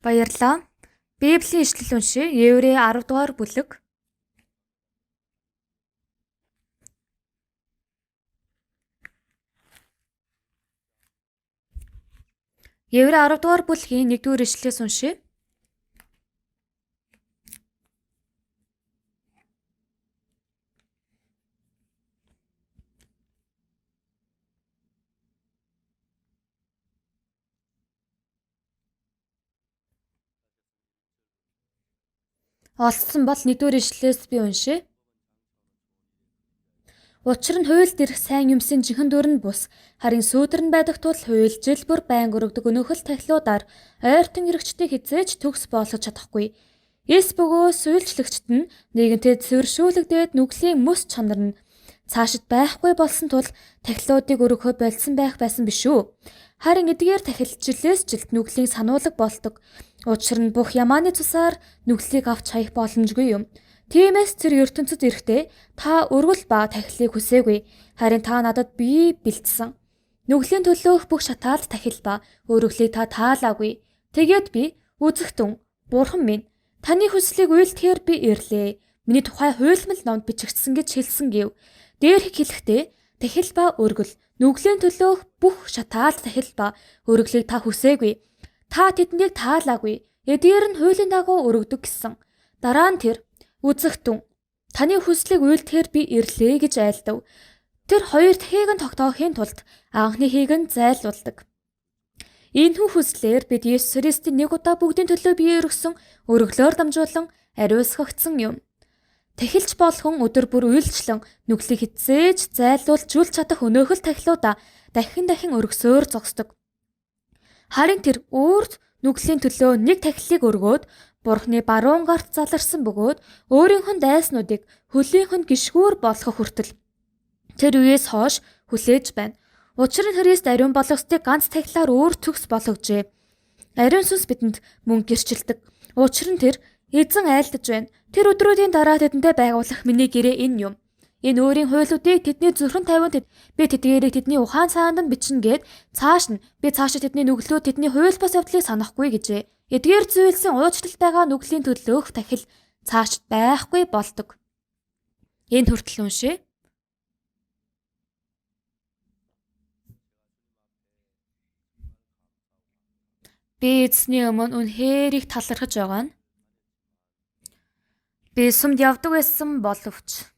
Баярлалаа. Библийн ишлэл уншия. Еврей 10 дугаар бүлэг. Еврей 10 дугаар бүлгийн 1-р ишлэлээс уншия. Олдсон бол 1-р ишлэлээс би уншия. Учир нь хуйлд ирэх сайн юмсын жинхэнэ дүр нь бус. Харин сүүдэр нь байдаг тул хууль жил бүр байнга өргөдөг өнөөхөл тахилуудаар ойртон иргэчдийг хизээж төгс болгож чадахгүй. Эс бөгөөд суйлчлэгчд нь нэгэнтээ цэвэршүүлэгдээд нүглийн мэс чанар нь цаашид байхгүй болсон тул тахилуудыг өргөхөө болсон байсан биш үү? Харин эдгээр тахилчлээс жилт нүглийн сануулга болдог. Учир нь бүх ямааны цусаар нүглийг авч хаях боломжгүй юм. Тиймээс тэр ертөнцид ирэхдээ та өргөл ба тахилыг хүсээгүй. Харин та надад бие бэлдсэн. Нүглийн төлөөх бүх шатаалт тахил ба өргөлийг та таалаагүй. Тэгээд би үзэгтэн, бурхан минь, таны хүслийг үйлдэхээр би ирлээ. Миний тухай хуйлмал номд бичигдсэн гэж хэлсэн гэв. Дээрх хэлэхдээ тахил ба өргөл, нүглийн төлөөх бүх шатаалт тахил ба өргөлийг та хүсээгүй. Та тэднийг таалаагүй. Эдгээр нь хуулийн дагуу өргөдөг гэсэн. Дараа нь тэр үзэгтэн, таны хүслийг үйлдэхээр би ирлээ гэж айлдав. Тэр хоёр дахийг нь тогтоохын тулд анхныхийг нь зайлуулдаг. Энэхүү хүслээр бид Есүс Христийн нэг удаа бүгдийн төлөө бие өргөсөн өргөлөөр дамжуулан ариусгагдсан юм. Тахилч болгон өдөр бүр үйлчлэн нүглийг хизээж зайлуулж жүлж чадах өнөөхөл тахилуудаа дахин өргөсөөр зогсдог. Харин тэр өөрт нүглийн төлөө нэг тахилыг өргөөд Бурхны баруун гарт заларсан бөгөөд өөрийнх нь дайснуудыг хөлийнх нь гიშгүүр болгох хүртэл тэр үеэс хойш хүлээж байна. Учир нь Христ ариун болгоцыг ганц тахилаар өөр төгс болгожээ. Ариун сүнс бидэнд мөн гэрчилдэг. Учир нь тэр эзэн айлдаж байна. Тэр өдрүүдийн дараа тэдэндээ байгуулах миний гэрээ энэ юм. Энэ өөрийн хуйлуудыг тэдний зүрхэн тавинд би тэдгээрийг тэдний ухаан цаанд нь бичнэ гэд би цаашаа тэдний нүглүүд тэдний хууль бус явдлыг санахгүй гэжээ. Эдгээр зүйлсийн уучлалтайгаа нүглийн төлөөх тахил цаашд байхгүй болдог. Энэ хүртэл уншия. Би эзний өмнө үнэхээр их талархаж байгаа нь. Би сүмд явдаг байсан боловч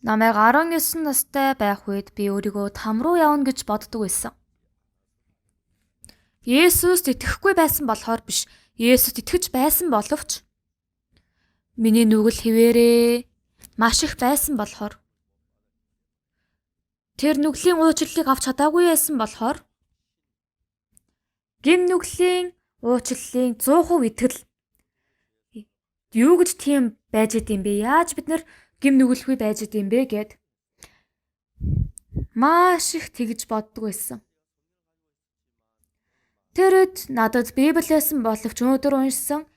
намайг 19 настай байх үед би өөрийгөө там руу явна гэж боддог байсан. Есүст итгэхгүй байсан болохоор биш, Есүст итгэж байсан боловч миний нүгэл хിവэрээ маш их байсан болохоор тэр нүглийн уучлалыг авч чадаагүй байсан болохоор гим нүглийн уучлалын 100% итгэл юу гэж тийм байж идэм бэ? Яаж бид нар гим нүгэлгүй байж идэм бэ гэд маш их тэгж боддог байсан. Тэрэд надад Библи байсан боловч өнөөдөр уншсан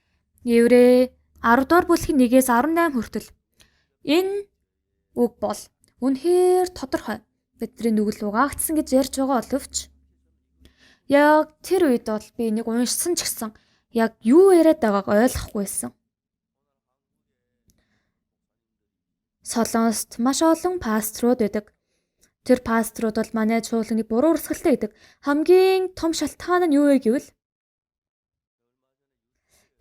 Еврей 10 дугаар бүлгийн 1-ээс 18 хүртэл энэ үг бол үнэхээр тодорхой бидний нүгэл угаагдсан гэж ярьж байгаа боловч яг тэр үед бол би нэг уншсан ч гэсэн яг юу яриад байгааг ойлгохгүй байсан. Солонгост маш олон пасторууд байдаг. Тэр пасторууд бол манай чуулганыг буруу урсгалтай гэдэг. Хамгийн том шалтгаан нь юу вэ гэвэл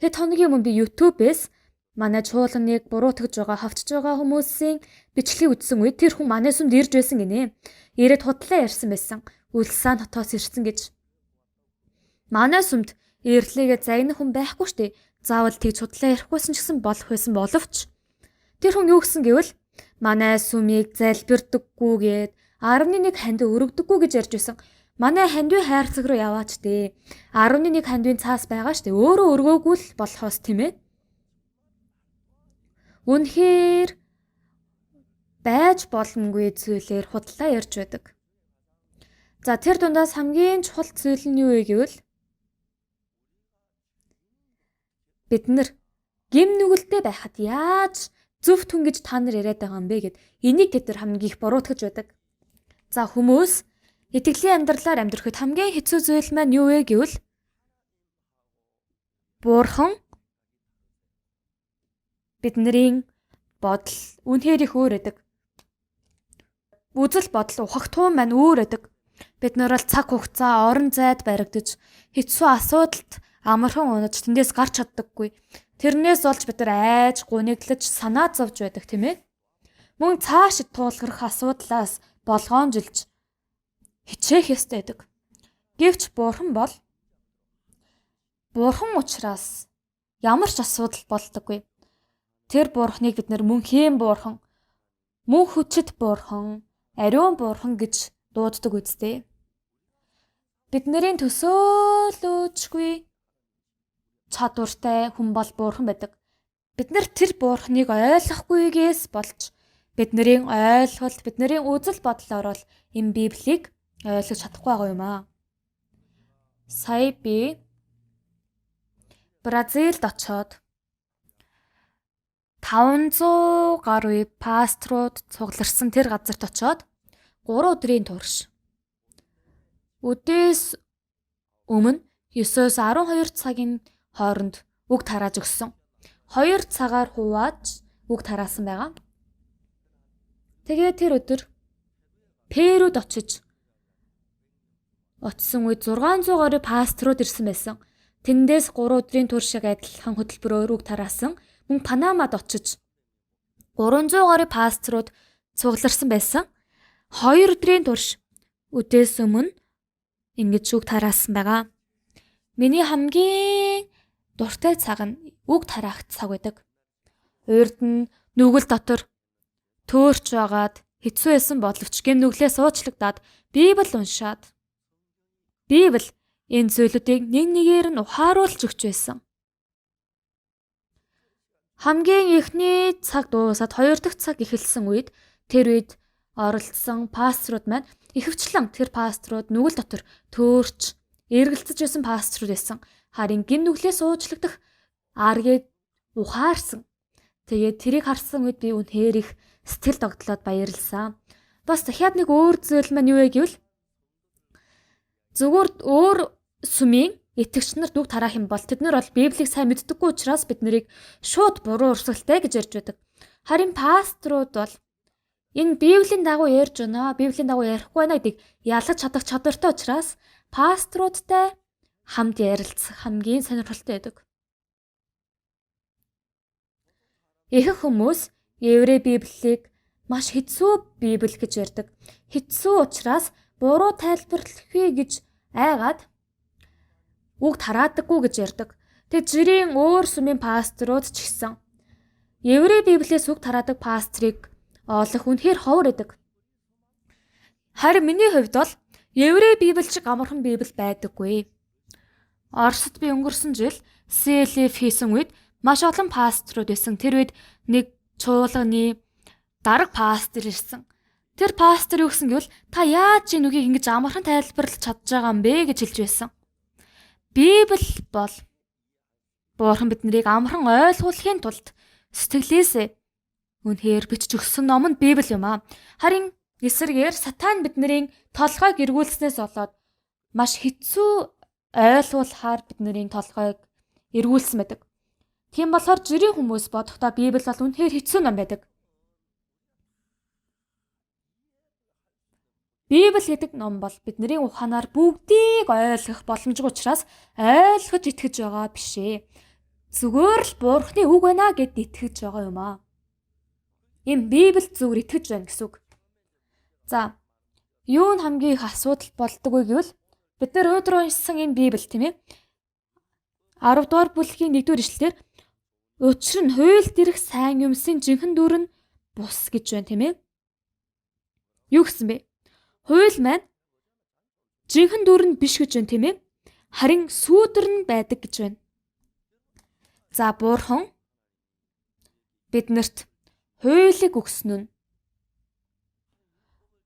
хэд хоногийн өмнө би YouTube-ээс манай чуулганыг буруутгаж байгаа, хавчж байгаа хүмүүсийн бичлэгийг үзсэн үед тэр хүн манай сүмд ирж байсан гинэ. Ирээд худлаа ярьсан байсан. Үлсан хотоос ирсэн гэж. Манай сүмд ирлээгээ загнах хүн байхгүй штэ. Заавал тэгж худлаа ярихгүйсэн ч гэсэн болох байсан боловч тэр хүн юу гэсэн гэвэл манай сүмийг залбирдаггүйгээд 11 ханд өргөдөггүй гэж ярьж байсан. Манай хандив хайрцаг руу яваач дээ. 11 хандивын цаас байгаа штэ. Өөрөө өргөөгүй л болохоос тийм ээ. Үнэхээр байж боломгүй зүйлээр худлаа ярьж байдаг. За тэр дундаас хамгийн чухал зүйл нь юу вэ гэвэл бид нар гим нүгэлтэй байхад яаж зөв түн гэж та нар яриад байгаа юм бэ гэд энийг тэд нар хамгийн их буруутгаж байдаг. За хүмүүс итгэлийн амьдралаар амьдрахад хамгийн хэцүү зүйл маань юу вэ гэвэл Бурхан бидний бодол үнэхээр их өөр байдаг. Үзэл бодол ухах туун маань өөр байдаг. Бид нар бол цаг хугацаа, орон зайд баригдаж, хэцүү асуудалд амархан унаж тэндээс гарч чаддаггүй. Тэрнээс олж бид нар айж, гуниглаж, санаа зовж байдаг тийм ээ. Мөн цаашид туулгарх асуудлаас болгоомжилж хичээх ёстой байдаг. Гэвч бурхан учраас ямар ч асуудал болдоггүй. Тэр бурханыг бид нар мөн хийм бурхан, мөн хүчит бурхан, ариун бурхан гэж дууддаг үстэй. Бидний төсөөлөөжгүй чадвартай хүн бол бурхан байдаг. Бид нар тэр бурханыг ойлгохгүйгээс болж бидний ойлголт, бидний үзэл бодлоор бол энэ Библийг ойлгож чадахгүй байгаа юм аа. Сая би Бразилд очоод 500 гаруй пасторууд цугларсан тэр газарт очоод 3 өдрийн турш өдөөс өмнө 9-12 цагийн хооронд үг тарааж өгсөн. 2 цагаар хувааж үг тараасан байгаа. Тэгээ тэр өдөр Перуд очсон үед 600 гаруй пасторууд ирсэн байсан. Тэндээс 3 өдрийн турш адилхан хөтөлбөрөөр үг тараасан. Мөн Панамад очиж 300 гаруй пасторууд цугларсан байсан. 2 өдрийн турш өдөөс өмнө ингэж үг тараасан байгаа. Миний хамгийн дуртай цаг нь үг тараах цаг байдаг. Урд нь нүгэл дотор төөрч байгаад хэцүү байсан боловч гэм нүглээ суучлагдаад Библи уншаад Библи энэ зүйлүүдийг нэг нэгээр нь ухааруулж өгч байсан. Хамгийн эхний цаг дуусаад 2 дахь цаг эхэлсэн үед тэр үед оролцсон пасторууд маань ихэвчлэн тэр пасторууд нүгэл дотор төөрч эргэлзэж байсан пасторууд байсан. Харин гин нүглээ суучлагдах аргийг ухаарсан. Тэгээд тэрийг харсан үед би үнэхээр их сэтгэл догтлоод баярлсан. Бас дахиад нэг өөр зүйл маань юу вэ гэвэл зүгээр өөр сүмийн итгэгч нар үг тараах юм бол тэд нар бол Библийг сайн мэддэггүй учраас бид нарыг шууд буруу урсгалтай гэж ярьж байдаг. Харин пасторууд бол энэ Библийн дагуу ярьж байна, Библийн дагуу ярихгүй байна гэдгийг ялгаж чадах чадвартай учраас пасторуудтай хамт ярилцах хамгийн сонирхолтой байдаг. Ихэнх хүмүүс Еврей Библийг маш хэцүү Библи гэж ярьдаг. Хэцүү учраас буруу тайлбарлахыг гэж айгаад үг тараадаггүй гэж ярьдаг. Тэг жирийн өөр сүмийн пасторууд ч гэсэн Еврей Библиэс үг тараадаг пастрыг олох үнэхээр ховор байдаг. Харин миний хувьд бол Еврей Библи шиг амархан Библи байдаггүй. Оросд би өнгөрсөн жил CLF хийсэн үед маш олон пасторууд байсан. Тэр үед нэг чуулганы дарга пастор ирсэн. Тэр пастор юу гэсэн гэвэл та яаж энэ үгийг ингэж амархан тайлбарлаж чадж байгаа юм бэ гэж хэлж байсан. Библи бол Бурхан биднийг амархан ойлгуулахын тулд сэтгэлээсээ үнэхээр бичиж өгсөн ном нь Библи юм аа. Харин эсрэгээр сатан биднийг толгойг эргүүлснээс болоод маш хэцүү ойлгуулахаар бидний толгойг эргүүлсэн байдаг. Тийм болохоор жирийн хүмүүс бодохдоо Библи бол үнэхээр хэцүү ном байдаг. Библи гэдэг ном бол бидний ухаанаар бүгдийг ойлгох боломжгүй учраас ойлгож итгэж байгаа биш ээ. Зүгээр л Бурхны үг байна гэд итгэж байгаа юм аа. Энэ Библи зүгээр итгэж байна гэсэн үг. За, юу нь хамгийн их асуудал болдог вэ гэвэл бид нар өнөөдөр уншсан энэ Библи тийм ээ. 10 дугаар бүлгийн 1-р ишлэлээр учир нь хуйлд ирэх сайн юмсын жинхэнэ дүр нь бус гэж байна тийм ээ. Юу гэсэн бэ? Хууль маань жинхэнэ дүр нь биш гэж байна тийм ээ. Харин сүүдэр нь байдаг гэж байна. За, Бурхан биднэрт хуулийг өгсөн нь.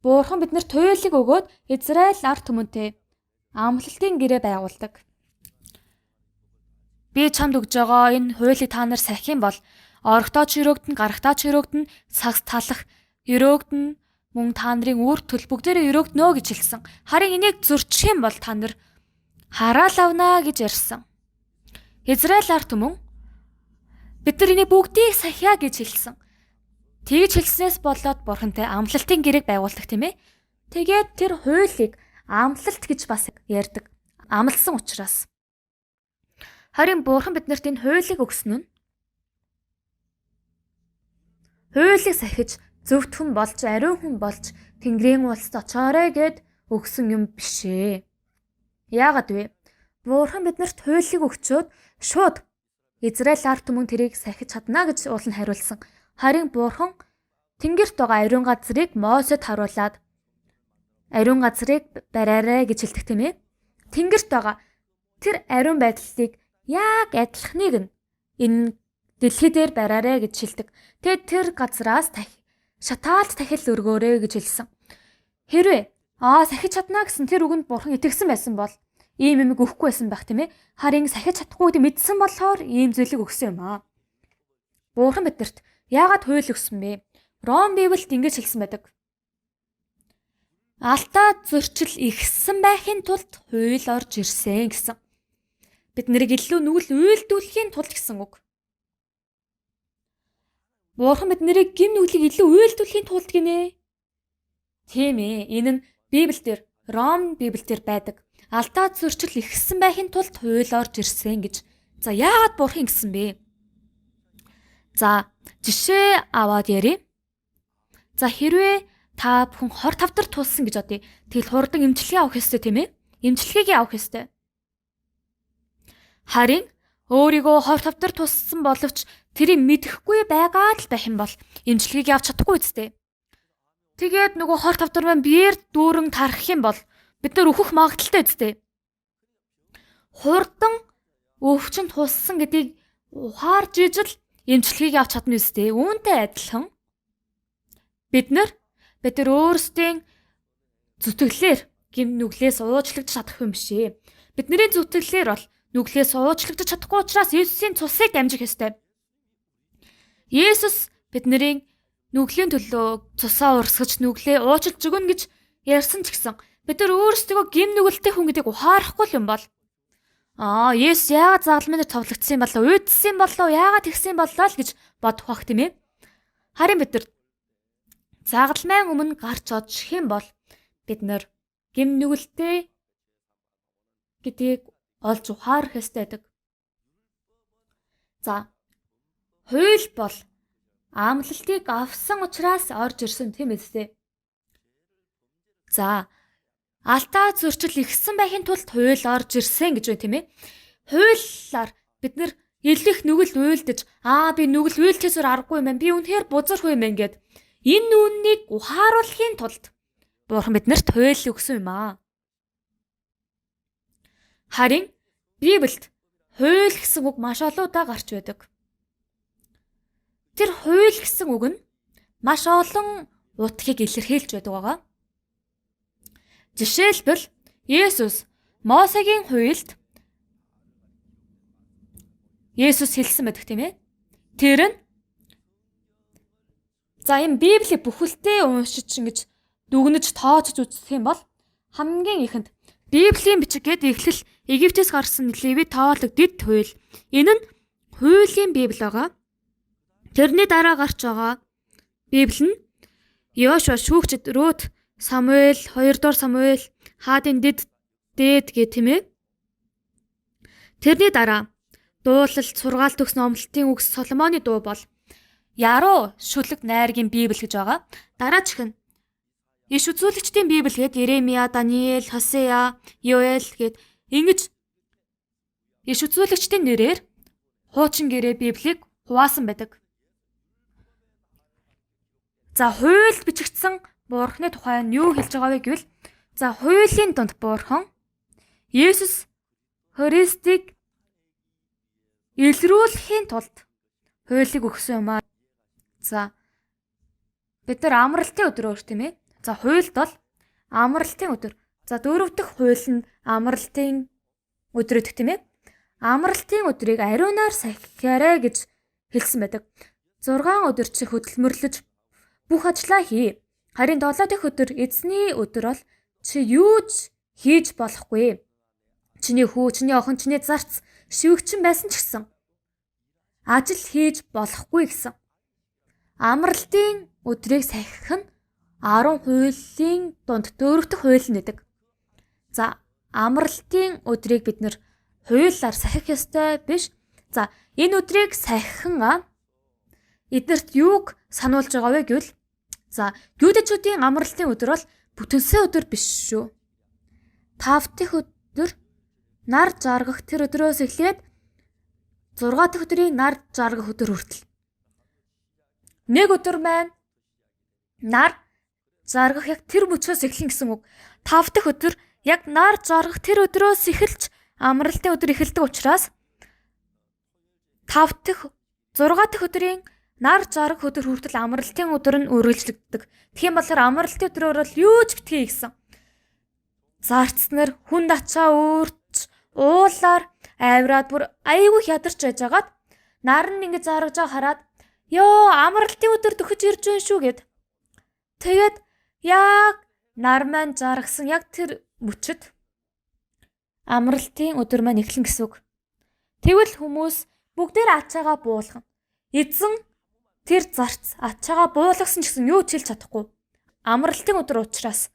Бурхан биднэрт хуулийг өгөөд Израиль ард түмэнтэй амлалтын гэрээ байгуулдаг. Би чамд өгж байгаа энэ хуулийг та нар сахих юм бол орогтоо ч өрөөгдөн, гарахтаа ч өрөөгдөн, цагс талах өрөөгдөн, мөн та нарын үр төл бүгдээрээ өрөөгднө гэж хэлсэн. Харин энийг зөрчих юм бол та нар хараал авнаа гэж ярьсан. Израиль ард түмэн бид нар энийг бүгдийг сахиа гэж хэлсэн. Тэгж хэлснээс болоод Бурхантай амлалтын гэрээг байгуулдаг тийм ээ. Тэгээд тэр хуулийг амлалт гэж бас ярьдаг. Амлсан учраас. Харин Бурхан биднэрт энэ хуулийг өгсөн нь хуулийг сахиж зөвхт хүн болж, ариун хүн болж Тэнгэрийн улсад очоорой гэд өгсөн юм биш ээ. Яагаад вэ? Бурхан биднэрт хуулийг өгчөөд шууд Израиль ард түмэн тэрийг сахиж чадна гэж уул нь хариулсан. Харин Бурхан Тэнгэрт байгаа ариун газрыг Мосед харуулад ариун газрыг бариарай гэж хэлдэг тийм ээ. Тэнгэрт байгаа тэр ариун байдлыг яг адилхныг нь энэ дэлхий дээр бариарай гэж хэлдэг. Тэгээд тэр газраас шатаалт дахил өргөөрэй гэж хэлсэн. Хэрвээ сахиж чадна гэсэн тэр үгэнд Бурхан итгэсэн байсан бол ийм юм өгөхгүй байсан байх тийм ээ. Харин сахиж чадахгүй гэдэг мэдсэн болохоор ийм зүйлийг өгсөн юм аа. Бурхан биднэрт яагаад хууль өгсөн бэ? Ром Библиэд ингэж хэлсэн байдаг. Алдаа зөрчил ихсэн байхын тулд хууль орж ирсэн гэсэн. Бид нарыг илүү нүгэл үйлдүүлэхийн тулд гэсэн үг. Бурхан бид нарыг гин нүглийг илүү үйлдүүлэхийн тулд гинэ. Тийм ээ. Энэ нь Библиэлд Ром Библиэлд байдаг. Алдаа зөрчил ихсэн байхын тулд хууль орж ирсэн гэж. За яагаад Бурхан ингэсэн бэ? За жишээ аваад ярив. За хэрвээ та бүхэн хор тавдар тулсан гэж бодъё. Тэгэл хурдан эмчилгээ авах ёстой тийм ээ. Эмчилгээгээ авах ёстой. Харин өөрийгөө хор тавдар тулсан боловч тэрийг мэдэхгүй байгаа л байх юм бол эмчилгээг авч чадахгүй үстэй. Тэгээд нөгөө хор тавдар маань биеэр дүүрэн тарах юм бол бид нар өөхөх магадaltaй үстэй. Хурдан өвчин тулсан гэдгийг ухаарж ижил эмчилгээг авч чадна үстэй. Үүнтэй адилхан бид нар өөрсдийн зүтгэлээр гин нүглээс уучлагдж чадах юм биш ээ. Бидний зүтгэлээр бол нүглээс уучлагдж чадахгүй учраас Есүсийн цусыг дамжих ёстой. Есүс бидний нүглийн төлөө цусаа урсгаж нүглээ уучлж өгнө гэж ярьсан ч гэсэн бид нар өөрсдөө гин нүгэлтэй хүн гэдгийг ухаарахгүй юм бол Есүс яагаад загалмайн дээр товлогдсон юм болоо, уйдсан болоо, яагаад тэгсэн болоо л гэж бодох бах тийм ээ. Харин бид нар загалмайн өмнө гарч очих юм бол бид нар гин нүгэлтэй гэдгийг олж ухаарах ёстой байдаг. За хууль бол амлалтыг авсан учраас орж ирсэн тийм ээ. За алдаа зөрчил ихсэн байхын тулд хууль орж ирсэн гэж байна тийм ээ. Хуулиар бид нар илүү их нүгэл уйлдэж би нүгэл уйлдэхээс аргагүй юм байна. Би үнэхээр бузар хүн юм байна гэд энэ үннийг ухааруулахын тулд Бурхан биднэрт хууль өгсөн юм аа. Харин Библиэд хууль гэсэн үг маш олоодаа гарч байдаг. Тэр хууль гэсэн үг нь маш олон утгыг илэрхийлж байдаг байгаа. Жишээлбэл Есүс Мосегийн хуульд Есүс хэлсэн байдаг тийм ээ. Тэр нь энэ Библийн бүхэлдээ уншиж ингэж дүгнэж тооцож үзэх юм бол хамгийн ихэнд Библийн бичиг гэдэг эхлэл Египтээс гарсан Левит тоолог дэд хууль. Энэ нь хуулийн Библи байгаа. Тэрний дараа гарч байгаа Библи нь Йошуа шүүгчд Рут, Самуэль, 2 дугаар Самуэль, Хаадын дээд гэх тийм ээ. Тэрний дараа дуулалт, сургаалт өгсөн омлтын үгс Соломоны дуу бол Яруу шүлэг найргийн Библи гэж байгаа. Дараачих нь Иш үзүүлэгчдийн Библи гээд Еремия, Даниэл, Хосея, Йоэл гээд ингэж иш үзүүлэгчдийн нэрээр хуучин гэрээ Библийг хуваасан байдаг. За хуульд бичигдсэн Бурхны тухай нь юу хэлж байгаа вэ гэвэл хуулийн донд Бурхан Есүс Христийг илрүүлэхийн тулд хуулийг өгсөн юм аа. За бид нар амралтын өдрөөр тийм ээ. Хуульд бол амралтын өдөр. 4 дахь хууль нь амралтын өдөр гэдэг тийм ээ. Амралтын өдрийг ариунаар сахиарай гэж хэлсэн байдаг. 6 өдөр чи хөдөлмөрлөж бүх ажлаа хий. Харин 7 дахь өдөр эзний өдөр бол чи юу ч хийж болохгүй. чиний хүү, чиний охин, чиний зарц шивгчин байсан ч гэсэн ажил хийж болохгүй гэсэн. Амралтын өдрийг сахих нь 10 хуулийн дунд дөрөвдөх хууль нэдэг. За, амралтын өдрийг бид нэр хуулиар сахих ёстой биш. За, энэ өдрийг сахихан эднэрт юуг сануулж байгаа вэ гэвэл юудэчүүдийн амралтын өдөр бол бүтэнсэ өдөр биш шүү. 5 дахь өдөр нар жаргах тэр өдрөөс эхлээд 6 дахь өдрийн нар жаргах өдөр хүртэл. Нэг өдөр маань нар жаргах яг тэр мөчөөс эхлэн гэсэн үг. 5 дахь өдөр яг нар жаргах тэр өдрөөс эхэлж амралтын өдөр эхэлдэг учраас 6 дахь өдрийн нар жаргах өдөр хүртэл амралтын өдөр нь үргэлжлэгддэг. Тийм болохоор амралтын өдрөөр бол юу ч битгий гэсэн. Зарц нар хүнд ачаа өөрч уулаар авираад бүр айгүй ядарч байжгаад нар нь ингэ заргаж байгаа хараад ёо амралтын өдөр дөхөж ирж байна шүү гэд. Тэгээд яг нар маань жаргасан яг тэр мөчөд амралтын өдөр маань эхлэн гэсэн үг. Тэгвэл хүмүүс бүгдээр ачаагаа буулгана. Эзэн тэр зарц ачаагаа буулгасан ч гэсэн юу ч хэлж чадахгүй. Амралтын өдөр учраас.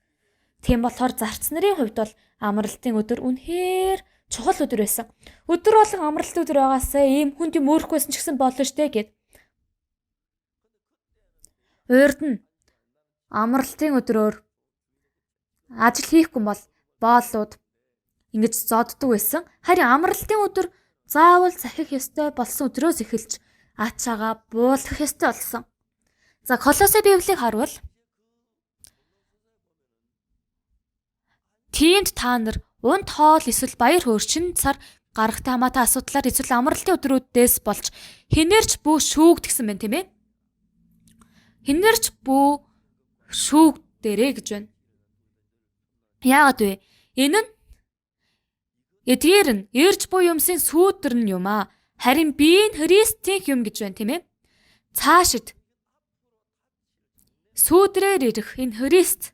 Тийм болохоор зарц нарын хувьд бол амралтын өдөр үнэхээр чухал өдөр байсан. Өдөр болгон амралтын өдөр байгаасаа ийм хүнд юм өөрөхгүйсэн ч гэсэн болно штэ гэд. Урд нь амралтын өдрөөр ажил хийхгүй бол боолууд ингэж зодддаг байсан. Харин амралтын өдөр заавал сахих ёстой болсон өдрөөс эхэлж ачаагаа буулгах ёстой болсон. За, Колосе Библийг харвал тиймд та нар унт хоол эсвэл баяр хөөрчин цар гарахтай хамаатай асуудлаар эсвэл амралтын өдрүүдээс болж хинээрч бүү шүүгдгсэн байна тийм ээ. Хинээрч бүү шүүгдэрэ гэж байна. Яагаад вэ? Энэ нь эдгээр нь эрж буй юмсын сүүдэр нь юм аа. Харин би нь Христийн юм гэж байна тийм ээ. Цаашид сүүдрээр ирэх энэ Христ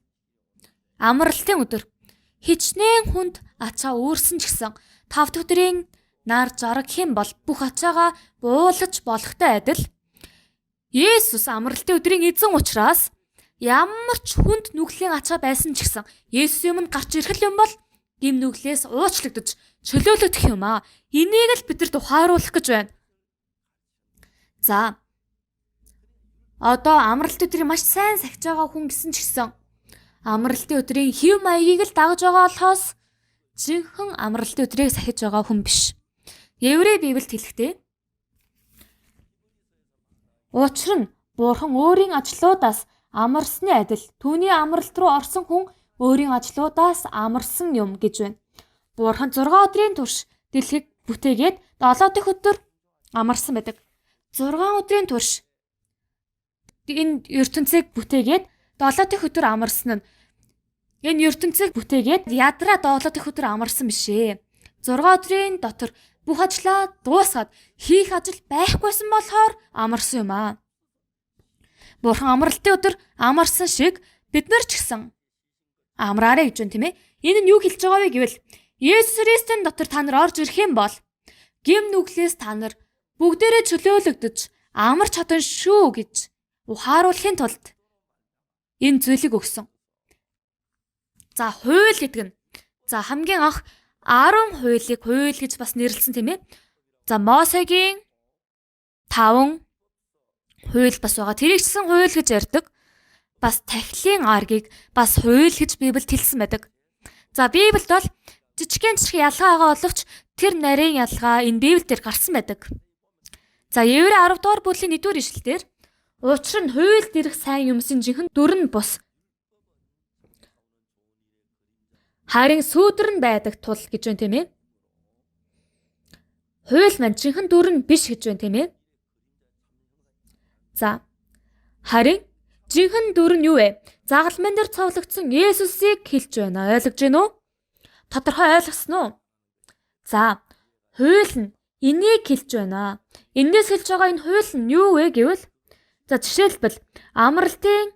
амралтын өдөр хичнээн хүнд ачаа өөрсөн ч гэсэн 5 дахь өдрийн нар жаргах юм бол бүх ачаагаа буулгаж болохтой адил Есүс амралтын өдрийн эзэн учраас ямар ч хүнд нүглийн ачаа байсан ч гэсэн Есүс юмд гарч ирэх юм бол гим нүглээс уучлагдаж чөлөөлөгдөх юм аа. Энийг л бидэрт ухааруулах гэж байна. За, одоо амралтын өдрийг маш сайн сахиж байгаа хүн гэсэн ч гэсэн амралтын өдрийн хэв маягийг л дагаж байгаа болохоос жинхэнэ амралтын өдрийг сахиж байгаа хүн биш. Еврей Библиэд хэлэхдээ учир нь Бурхан өөрийн ажлуудаас амарсны адил түүний амралт руу орсон хүн өөрийн ажлуудаас амарсан юм гэж байна. Бурхан 6 өдрийн турш дэлхийг бүтээгээд 7 дахь өдөр амарсан байдаг. 6 өдрийн турш энэ ертөнцийг бүтээгээд 7 дахь өдөр амарсан нь энэ ертөнцийг бүтээгээд ядраа 7 дахь өдөр амарсан биш ээ. 6 өдрийн дотор бүх ажлаа дуусгаад хийх ажил байхгүйсэн болохоор амарсан юм аа. Бурхан амралтын өдөр амарсан шиг бид нар ч гэсэн амраарэ гэж байна тийм ээ. Энэ нь юу хэлж байгаа вэ гэвэл Есүс Христийн дотор та нар орж ирэх юм бол гим нүглээс та нар бүгдээрээ чөлөөлөгдөж амарч чадна шүү гэж ухааруулахын тулд энэ зүйлийг өгсөн. За, хууль гэдэг нь хамгийн анх 10 хуулийг хууль гэж бас нэрлсэн тийм ээ. За, Мосегийн 5 хууль бас байгаа. Тэрийг чсэн хууль гэж ярьдаг. Бас тахилын аргийг бас хууль гэж Библиэд хэлсэн байдаг. За, Библиэд бол жижигхэн ялгаа байгаа боловч тэр нарийн ялгаа энэ Библиэлд гарсан байдаг. За, Еврей 10 дугаар бүлгийн 1-р ишлэлээр учир нь хуульд ирэх сайн юмсын жинхэнэ дүр нь бус. Харин сүүдэр нь байдаг тул гэж байна тийм ээ. Хууль маань жинхэнэ дүр нь биш гэж байна тийм ээ. За, харин жинхэнэ дүр нь юу вэ? Загалмайн дээр цовлогдсон Есүсийг хэлж байна. Ойлгож байна уу? Тодорхой ойлгосон уу? За, хууль нь энийг хэлж байна. Эндээс хэлж байгаа энэ хууль нь юу вэ гэвэл жишээлбэл амралтын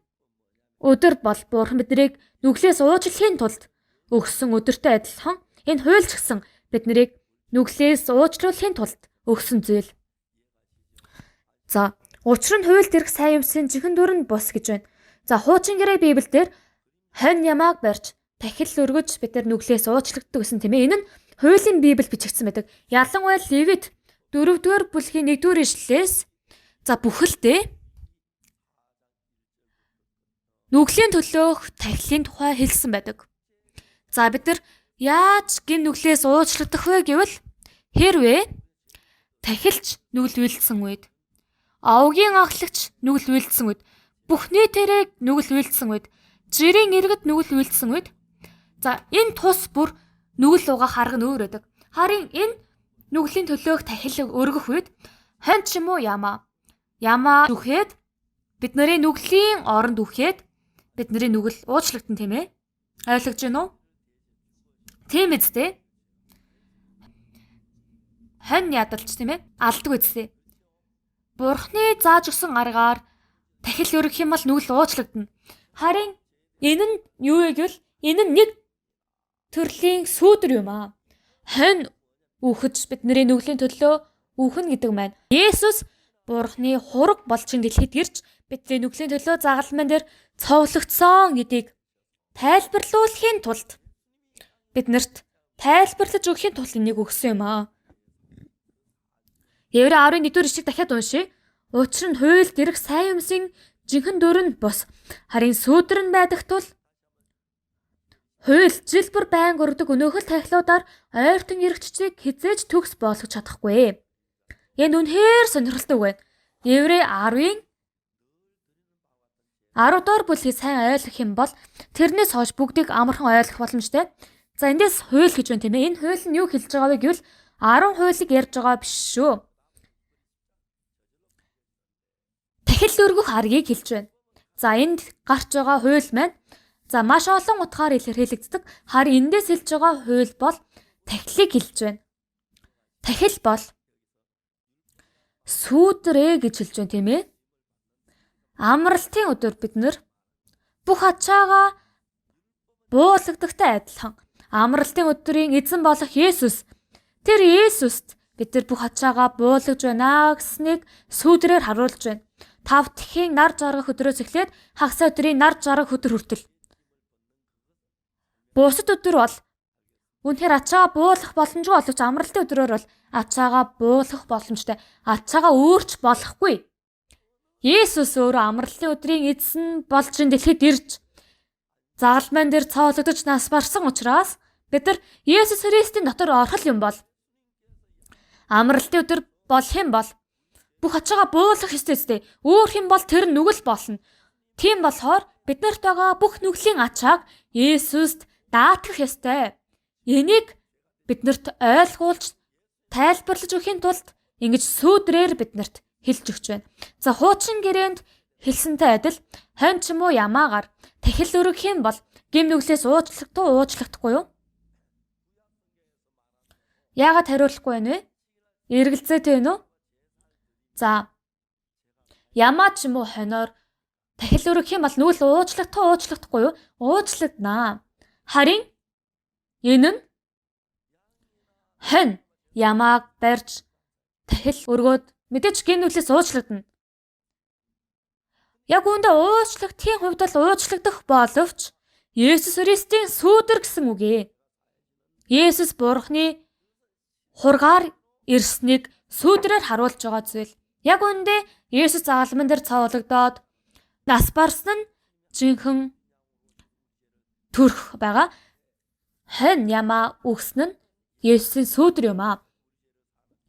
өдөр бол Бурхан биднийг нүглээс уучлахын тулд өгсөн өдөртэй адилхан энэ хууль ч гэсэн биднийг нүглээс уучлуулахын тулд өгсөн зүйл. За, учир нь хуйлд ирэх сайн юмсын жинхэнэ дүр нь бус гэж байна. За, хуучин гэрээ Библиэлд хонь ямааг барьж тахил өргөж бид нар нүглээс уучлагддаг гэсэн тийм ээ. Энэ нь хуулийн Библиэд бичигдсэн байдаг. Ялангуяа Левит 4-р бүлгийн 1-р ишлэлээс за бүхэлдээ нүглийн төлөөх тахилын тухай хэлсэн байдаг. За бид нар яаж гин нүглээс уучлагдах вэ гэвэл хэрвээ тахилч нүгэл үйлдсэн үед, овгийн анхлагч нүгэл үйлдсэн үед, бүхний тэрэг нүгэл үйлдсэн үед, жирийн иргэд нүгэл үйлдсэн үед, за энэ тус бүр нүгэл угаах арга нь өөр байдаг. Харин энэ нүглийн төлөөх тахилыг өргөх үед хонь ч юм уу ямаа зүхэд бидний нүглийн оронд үхээд бидний нүгэл уучлагдсан тийм ээ. Ойлгож байна уу? Тийм үстэй. Хонь ядалч тийм ээ. Алдаг үстэй. Бурхны зааж өгсөн аргаар тахил өргөх юм бол нүгэл уучлагдана. Харин энэ нь юу вэ гэвэл энэ нь нэг төрлийн сүүдэр юм аа. Хонь үхэж бидний нүглийн төлөө үхэн гэдэг маань. Есүс Бурхны хураг болчин дэлхийд ирж бидний нүглийн төлөө загалмайн дээр цовлогдсон гэдгийг тайлбарлуулахын тулд биднэрт тайлбарлаж өгөхийн тулд энийг өгсөн юм аа. Еврей 11-р ишлэг дахиад уншъя. Учир нь хуйлд ирэх сайн юмсын жинхэнэ дүр нь бус. Харин сүүдэр нь байдаг тул хууль жил бүр байнга өргөдөг өнөөхөл тахилуудаар ойртон эргчдийг хизээж төгс болгож чадахгүй. Энэ үнэхээр сонирхолтой үг байна. Еврей 10-ын 10-р бүлгийг сайн ойлгох юм бол тэрнээс хойш бүгдийг амархан ойлгох боломжтой. За эндээс хууль гэж байна тийм ээ. Энэ хууль нь юу хэлж байгаа вэ гэвэл 10 хуулийг ярьж байгаа биш шүү. Тахил өргөх аргийг хэлж байна. За энд гарч байгаа хууль маань за маш олон утгаар илэрхийлэгддэг. Харин эндээс хэлж байгаа хууль бол тахилыг хэлж байна. Тахил бол сүүдрээ гэж хэлж байна тийм ээ. Амралтын өдөр бид нар бүх ачаагаа буулгадагтай адилхан амралтын өдрийн эзэн болох Есүс тэр Есүст бид нар бүх ачаагаа буулгаж байна гэснийг сүүдрээр харуулж байна. 5 дахин нар жаргах өдрөөс эхлээд хагас өдрийн нар жаргах өдөр хүртэл. Бусад өдөр бол үнэхээр ачаагаа буулгах боломжгүй боловч амралтын өдрөөр бол ачаагаа буулгах боломжтой. Ачаагаа өөрч болохгүй. Есүс өөрөө амралтын өдрийн эзэн болж дэлхийд ирж загалмайн дээр цоологдож нас барсан учраас бид нар Есүс Христийн дотор орхол юм бол амралтын өдөр болох юм бол бүх ачаагаа буулгах ёстой. Өөр хэм бол тэр нүгэл болно. Тийм болохоор бид нарт байгаа бүх нүглийн ачааг Есүст даатгах ёстой. Энийг биднэрт ойлгуулж тайлбарлаж өгөхийн тулд ингэж сүүдрээр биднэрт хэлж өгч байна. За хуучин гэрээнд хэлсэнтэй адил хонь ч юм уу ямаагаар тахил өргөх юм бол гим нүглээс уучлагдахгүй юу? Яагаад хариулахгүй байна вэ? Эргэлзээтэй байна уу? За ямаа ч юм уу хоноор тахил өргөх юм бол нүгэл уучлагдахгүй юу? Уучлагднаа. Харин энэ нь хонь ямааг барьж тахил өргөөд мэдээж гин нүглээс уучлагдана. Яг үүндээ уучлагдхийн хувьд бол уучлагдах боловч Есүс Христийн сүүдэр гэсэн үг ээ. Есүс Бурхны хургаар ирснийг сүүдрээр харуулж байгаа зүйл. Яг үүндээ Есүс загалмайн дээр цовлогдоод нас барсан нь жинхэнэ төрх байгаа. Хонь ямаа үхсэн нь Есүсийн сүүдэр юм аа.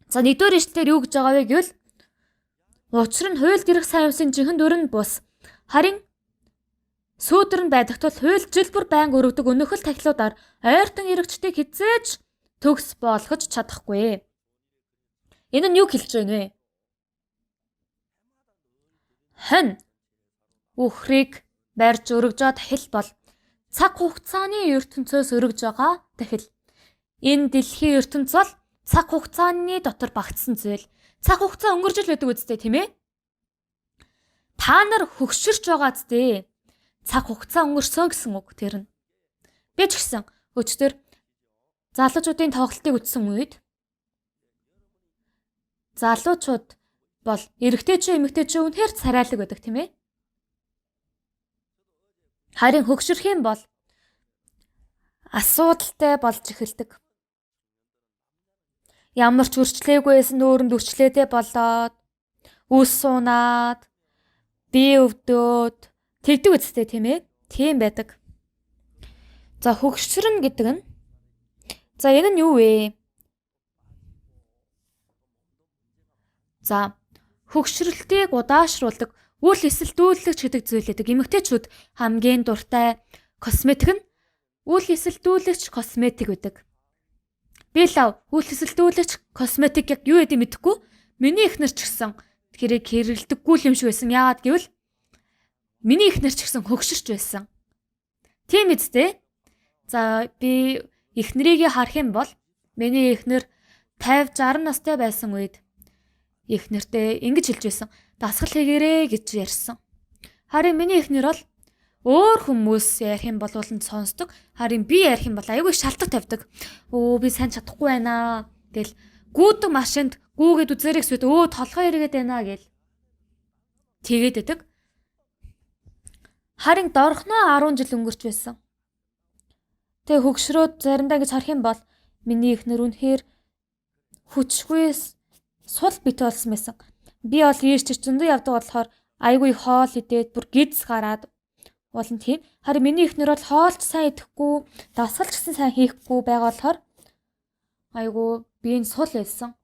За нэгдүгээр ишлэлээр юу гэж байгаа вэ гэвэл учир нь хуйлд ирэх сайн юмсын жинхэнэ дүр нь бус. Харин сүүдэр нь байдаг тул хууль жил бүр байнга өргөдөг өнөөхөл тахилуудаар ойртон эргчдийг хизээж төгс болгож чадахгүй. Энэ нь юу хэлж байна вэ? Хонь үхрийг барьж өргөж байгаа тахил бол цаг хугацааны ертөнцөөс өргөж байгаа тахил. Энэ дэлхийн ертөнц бол цаг хугацааны дотор багтсан зүйл. Цаг хугацаа өнгөрж л байдаг үстэй тийм ээ? Та нар хөгшөрч байгаа зү. Цаг хугацаа өнгөрсөн гэсэн үг тэр нь. Би ч гэсэн өчтөр залуучуудын тоглолтыг үзсэн үед залуучууд бол эрэгтэйчүү эмэгтэйчүү үнэхээр царайлаг байдаг тийм ээ. Харин хөгшөрөх юм бол асуудалтай болж эхэлдэг. Ямар ч үрчлээгүй байсан нүүрэнд үрчлээтэй болоод үс сунаад бие өвдөөд тэгдэг үстэй тийм ээ. Тийм байдаг. За хөгшрөн гэдэг нь энэ нь юу вэ? За хөгшрөлтийг удаашруулдаг үл эсэлдүүлэгч гэдэг зүйл байдаг. Эмэгтэйчүүд хамгийн дуртай косметик нь үл эсэлдүүлэгч косметик байдаг. Би лав үл эсэлдүүлэгч косметик яг юу гэдэг мэдэхгүй. Миний эхнэр ч гэсэн тэрийг хэрэглэдэггүй юм шиг байсан. Яагаад гэвэл миний эхнэр ч гэсэн хөгшөрч байсан. Тийм үстэй. За би эхнэрийг харах юм бол миний эхнэр 50-60 настай байсан үед эхнэртэй ингэж хэлж байсан. Дасгал хийгээрэй гэж ярьсан. Харин миний эхнэр бол өөр хүмүүс ярих юм бол сонсдог. Харин би ярих юм бол айгүй шалтгаан тавьдаг. Би сайн чадахгүй байна. Тэгэл гүйдэг машинд гүүгээд үзээрэй гэсвэд толгой эргээд байна гэл. Тэгээд өгдөг. Харин дорхноо 10 жил өнгөрч байсан. Тэгээ хөгшрөөд заримдаа ингэж харах юм бол миний эхнэр үнэхээр хүчгүй сул бит болсон байсан. Би бол ийш ч зөндөө явдаг болохоор айгүй хоол идээд бүр гидс гараад болно тийм. Харин миний эхнэр бол хоолч сайн идэхгүй, дасгал ч гэсэн сайн хийхгүй байгаа болохоор айгүй би энэ сул байсан.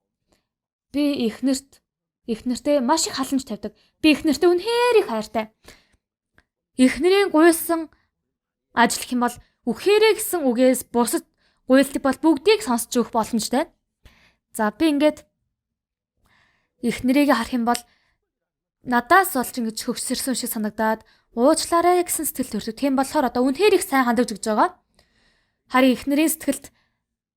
Би эхнэртэй маш их халамж тавьдаг. Би эхнэртэй үнэхээр их хайртай. Эхнэрийн гуйсан ажил гэх юм бол үхээрээ гэсэн үгээс бусад гуйлтыг бол бүгдийг сонсч өгөх боломжтой. За би ингээд эхнэрийг харах юм бол надаас болж ингэж хөвсөрсөн шиг санагдаад уучлаарай гэсэн сэтгэл төрдөг. Тийм болохоор одоо үнэхээр их сайн хандаж өгч байгаа. Харин эхнэрийн сэтгэлд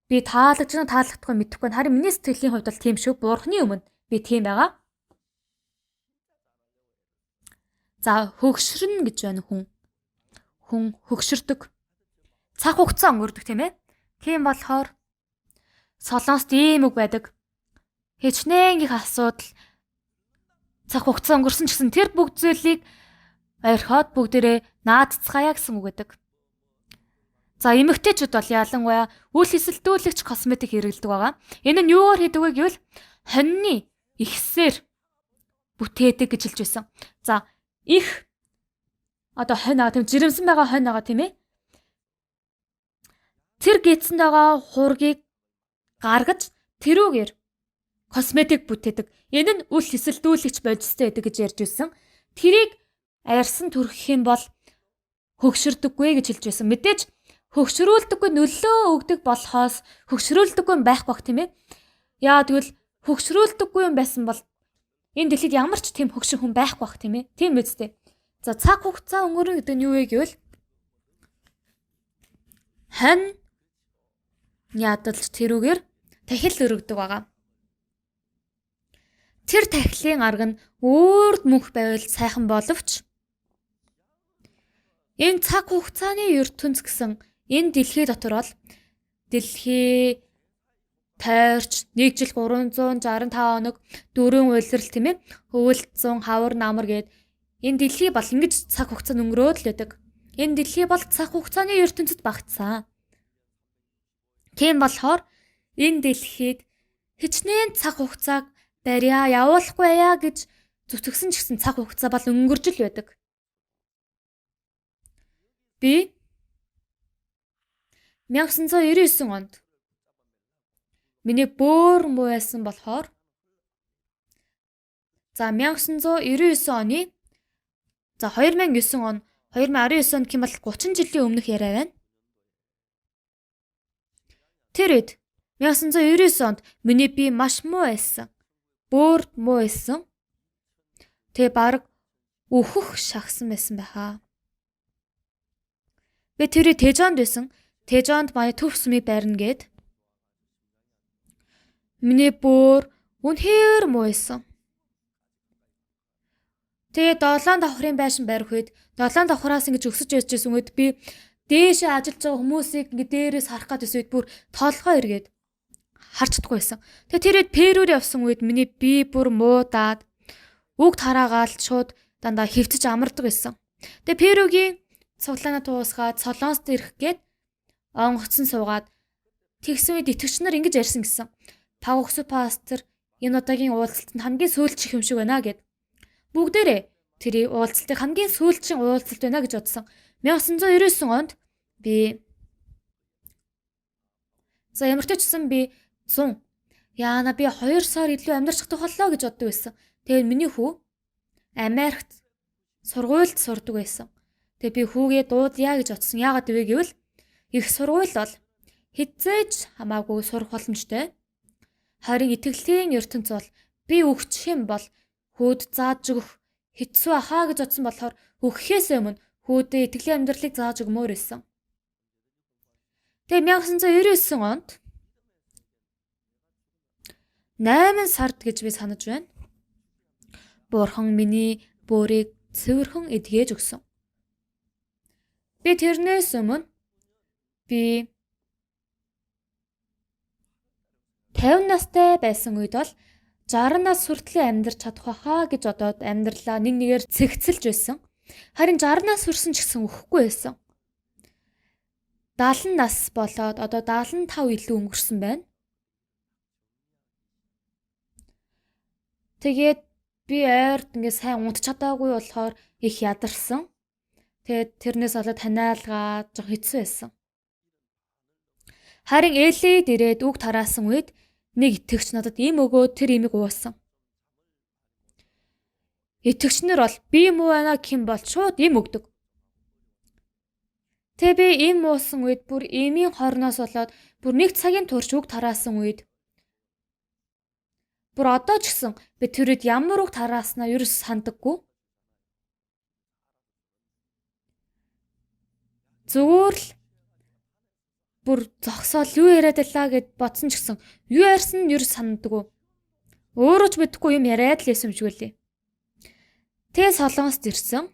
би таалагдж байна таалагдахгүй мэдэхгүй. Харин миний сэтгэлийн хувьд бол тийм шүү. Бурхны өмнө би тийм байгаа. За хөгшрөн гэж байна хүн. Хүн хөгшөрдөг. Цаг хугацаа өнгөрдөг тийм ээ. Тийм болохоор солонгост ийм үг байдаг. Хичнээн их асуудал цаг хугацаа өнгөрсөн ч гэсэн тэр бүгд зүйлийг орхиод бүгдээрээ наадцгаая гэсэн үг гэдэг. За эмэгтэйчүүд бол ялангуяа үл эсэлдүүлэгч косметик хэрэглэдэг байгаа. Энэ нь юугаар хийдэг вэ гэвэл хоньны ихсээр бүтээдэг гэж хэлж байсан. За их одоо хонь байгаа тийм жирэмсэн байгаа хонь байгаа тийм ээ. Тэр гидсэнд байгаа хургийг гаргаж тэрүүгээр косметик бүтээдэг. Энэ нь үл эсэлдүүлэгч бодистой байдаг гэж ярьж байсан. Тэрийг арьсан түрхэх юм бол хөгшөрдөггүй гэж хэлж байсан. Мэдээж хөгшрүүлдэггүй нөлөө өгдөг болохоос хөгшрүүлдэггүй байхгүй бах тийм ээ. Яа тэгвэл хөгшрүүлдэггүй юм байсан бол энэ дэлхийд ямар ч тийм хөгшин хүн байхгүй бах тийм ээ. Тийм үстэй. За цаг хугацаа өнгөрнө гэдэг нь юу вэ гэвэл хонь ядалж тэрүүгээр тахил өргөдөг байгаа. Тэр тахилын арга нь өөрд мөнх байвал сайхан боловч энэ цаг хугацааны ертөнц гэсэн энэ дэлхий дотор бол дэлхий тойрч 1 жил 365 хоног 4 улирал тийм ээ хөвөлдсөн хавар намар гээд энэ дэлхий бол ингэж цаг хугацаа өнгөрөөд л байдаг. Энэ дэлхий бол цаг хугацааны ертөнцид багтсан. Тийм болохоор энэ дэлхийд хичнээн цаг хугацааг барья явуулахгүй яа гэж зүтгэсэн ч гэсэн цаг хугацаа бол өнгөрж л байдаг. Би 1999 онд миний бөөр муу байсан болохоор 1999 оны 2009 он 2019 онд гэмэл 30 жилийн өмнөх яриа байна. Тэр үед 1999 онд миний бие маш муу байсан. Бөөр муу байсан. Тэгээ баг өөхөх шахсан байсан байхаа. Би тэрийг Тэжонд байсан. Тэжонд мая төв сүмийг барина гэд. Миний бөөр үнэхээр муу байсан. Тэгээ долоон давхрын байшин барих үед долоон давхраас ингэж өксөж яж байсан үед би дээшээ ажиллаж байгаа хүмүүсийг ингээ дээрээс харах гэдэг үед бүр толгой эргээд харж чадахгүй байсан. Тэгээ тэр үед Перур явсан үед миний бие бүр муудаад үг тараагаал шууд дандаа хөвтөж амардаг байсан. Тэгээ Перугийн цуглаана туусгаад Солонгост ирэх гээд онгоцсон суугаад тэгсэн үед итгэгч нар ингэж ярьсан гэсэн. Павгос пастор энэ удаагийн уулзалтанд хамгийн сүүлчийн юм шиг байна гэд. Бүгдээрээ тэр уулзалтыг хамгийн сүүлчийн уулзалт байна гэж бодсон. 1999 онд би ямар ч гэсэн би 100 яана би 2 сар илүү амьдарч чадах боллоо гэж боддог байсан. Тэгээд миний хүү Америкт сургуульд сурдаг байсан. Тэгээд би хүүгээ дуудъя гэж бодсон. Яагаад вэ гэвэл их сургууль бол хизээж хамаагүй сурах боломжтой. Харин итгэлийн ертөнц бол би өгчих юм бол хүүд зааж өгөх хэцүү ахаа гэж бодсон болохоор өгөхөөс өмнө хүүдээ итгэлийн амьдралыг зааж өгмөр байсан. Тэгээд 1999 онд 8 сард гэж би санаж байна. Бурхан миний бөөрийг цэвэрхэн эдгэж өгсөн. Би тэрнээс өмнө би 50 настай байсан үед бол 60 нас хүртэл амьдарч чадах байхаа гэж бодоод амьдралаа нэг нэгээр цэгцэлж байсан. Харин 60 нас хүрсэн ч гэсэн өхгүй байсан. 70 нас болоод одоо 75 илүү өнгөрсөн байна. Тэгээд би ойрд ингээ сайн унтч чадаагүй болохоор их ядарсан. Тэгээд тэрнээс болоод таниалгаад жоо хэцүү байсан. Харин Элид ирээд үг тараасан үед нэг итгэгч надад им өгөө тэр имийг уусан. Итгэгч нар бол би муу байна гэх юм бол шууд им өгдөг. Тэгээ би им уусан үед бүр имийн хорноос болоод бүр нэг цагийн турш үг тараасан үед бүр одоо ч гэсэн би тэр үед ямар үг тарааснаа юу ч сандаггүй. Зүгээр л бүр зогсоол юу яриад байлаа гэд бодсон ч гэсэн юу ярьсан нь юу санагдаггүй. Өөрөө ч мэдэхгүй юм яриад л байсан юм шиг үлээ. Тэгээ Солонгост ирсэн.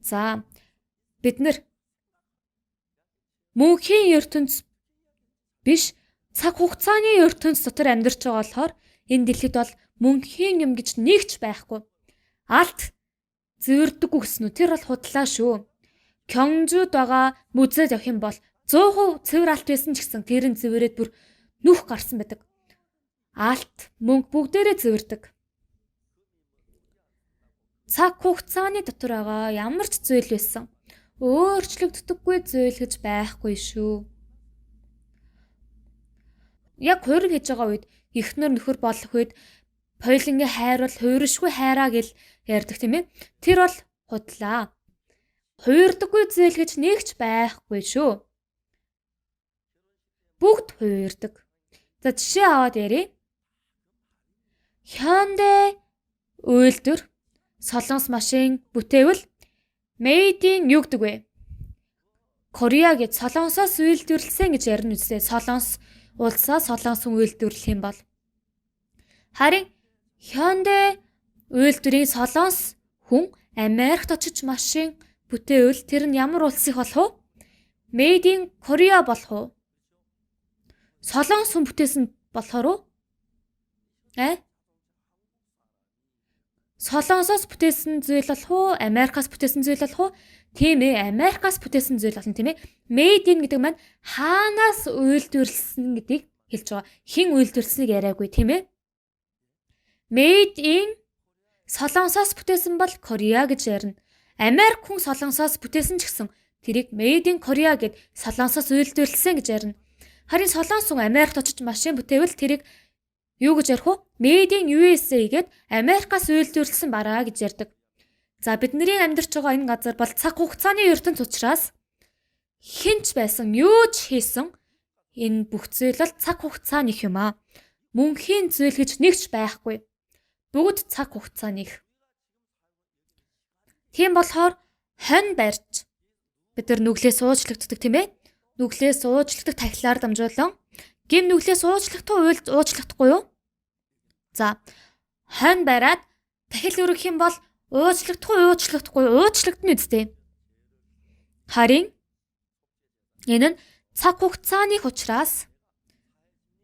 За бид нар мөнхийн ертөнц биш цаг хугацааны ертөнц дотор амьдарч байгаа болохоор энэ дэлхийд бол мөнхийн юм гэж нэгч байхгүй. Алт зэвэрдэггүй гэсэн үү? Тэр бол худлаа шүү. Кёнжуд байгаа мүзэд явах юм бол 100% цэвэр алт байсан ч гэсэн тэр нь цэвэрээд бүр нүх гарсан байдаг. Алт, мөнгө бүгдээрээ цэвэрдэг. Цаг хугацааны дотор байгаа ямар ч зүйл байсан өөрчлөгддөггүй зүйл гэж байхгүй шүү. Яг хууриг хийж байгаа үед эхнэр нөхөр болох үед хоёулангийн хайр бол хууршгүй хайраа гэл ярьдаг тийм ээ. Тэр бол худлаа. Хуурдаггүй зүйл гэж нэгч байхгүй шүү. Бүгд хуурдаг. За жишээ аваад ярив. Hyundai үйлдвэр Солонгос машин бүтээвэл Made-in юу гэдэг вэ? Кореа гэж Солонгосоос үйлдвэрлэсэн гэж ярина үстэй. Солонгос улсаас Солонгос үйлдвэрлэх юм бол. Харин Hyundai үйлдвэрийн Солонгос хүн Америкт очиж машин бүтээвэл тэр нь ямар улсыг болох вэ? Made-in Korea болох уу? Солонгос хүн бүтээсэн болохоор уу? Солонгосоос бүтээсэн зүйл болох уу? Америкаас бүтээсэн зүйл болох уу? Тийм ээ, Америкаас бүтээсэн зүйл болно тийм ээ. Made in гэдэг маань хаанаас үйлдвэрлэсэн гэдгийг хэлж байгаа. Хэн үйлдвэрлэснийг яриаггүй тийм ээ. Made in Солонгосоос бүтээсэн бол Korea гэж ярина. Америк хүн Солонгосоос бүтээсэн ч гэсэн тэрийг Made in Korea гэд Солонгосоос үйлдвэрлэсэн гэж ярина. Харин Солонгос хүн Америкт очиж машин бүтээвэл тэрийг юу гэж ярих вэ? Made in USA гэд Америкаас үйлдвэрлэсэн бараа гэж ярьдаг. За бидний амьдарч байгаа энэ газар бол цаг хугацааны ертөнц учраас хинч байсан юу ч хийсэн энэ бүх зүйл бол цаг хугацааных юм аа. Мөнхийн зүйл гэж нэгч байхгүй. Бүгд цаг хугацааных. Тийм болохоор хонь барьж бид нар нүглээс уучлагддаг тийм ээ. Нүглээс уучлагддаг тахилаар дамжуулан гим нүглээс уучлагдахгүй юу? За хонь бариад тахил өргөх юм бол уучлагдахгүй уучлагдна үстэй. Харин энэ нь цаг хугацааны учраас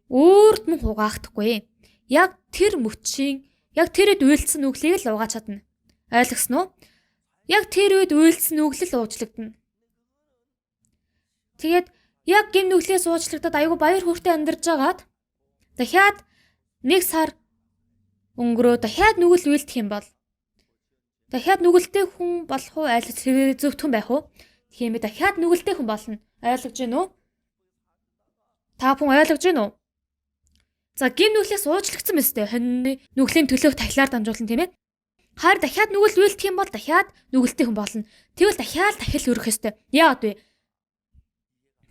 өөрт мөн хугаахдаггүй. Яг тэр мөчийн, яг тэр үед үйлдсэн үглийг л угааж чадна. Ойлгосноо? Яг тэр үед үйлдсэн үглэл уучлагдана. Тэгээд яг гин нүглээс уучлагдаад аягүй баяр хөөртэй амьдарч байгаад дахиад нэг сар өнгөрөө дахиад нүгэл үйлдэх юм бол дахиад нүгэлтэй хүн болох уу, зөвхөн байх уу? Тийм ээ, дахиад нүгэлтэй хүн болно. Ойлгож байна уу? Та бүхэн ойлгож байна уу? За гин нүглээс уучлагдсан мэт хоньны нүглийн төлөөх тахилаар дамжуулан тийм ээ. Харин дахиад нүгэл үйлдэх юм бол дахиад нүгэлтэй хүн болно. Тэгвэл дахиад дахил өрөх ёстой. Яагаад вэ?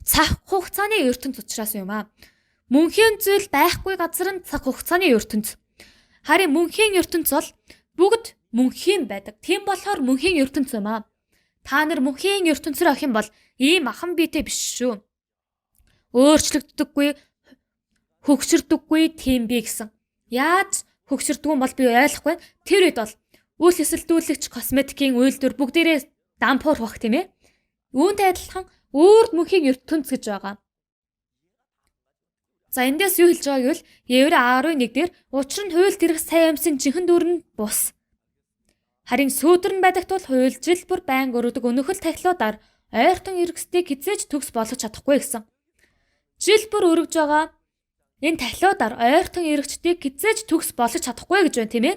Цаг хугацааны ертөнц учраас юм аа. Мөнхийн зүйл байхгүй газар нь цаг хугацааны ертөнц. Харин мөнхийн ертөнц бол бүгд мөнхийн байдаг. Тийм болохоор мөнхийн ертөнц юм аа. Та нар мөнхийн ертөнцөөр авах юм бол ийм ахан биетэй биш шүү. Өөрчлөгддөггүй, хөгшөрдөггүй тийм бие гэсэн. Яаж хөгшөрдөг юм бол би ойлгохгүй. Тэр үед бол үйл хөсөлдүүлэгч косметикийн үйлдвэр бүгдээрээ дампуур бах тийм ээ. Үүнтэй адилхан өөр мөнхийн ертөнц гэж байгаа. За эндээс юу хэлж байгааг гэвэл Еврей 11 дээр учир нь хууль тэрх сайн юмсын жинхэнэ дүр нь бус. Харин сүүдэр нь байдаг тул хууль жилбэр байнга өргөдөг өнөхөл тахилуудаар ойртон эргэсдийг хизээж төгс болгож чадахгүй гэсэн. Жилбэр өргөж байгаа энэ тахилуудаар ойртон эргчдийг хизээж төгс болгож чадахгүй гэж байна тийм ээ.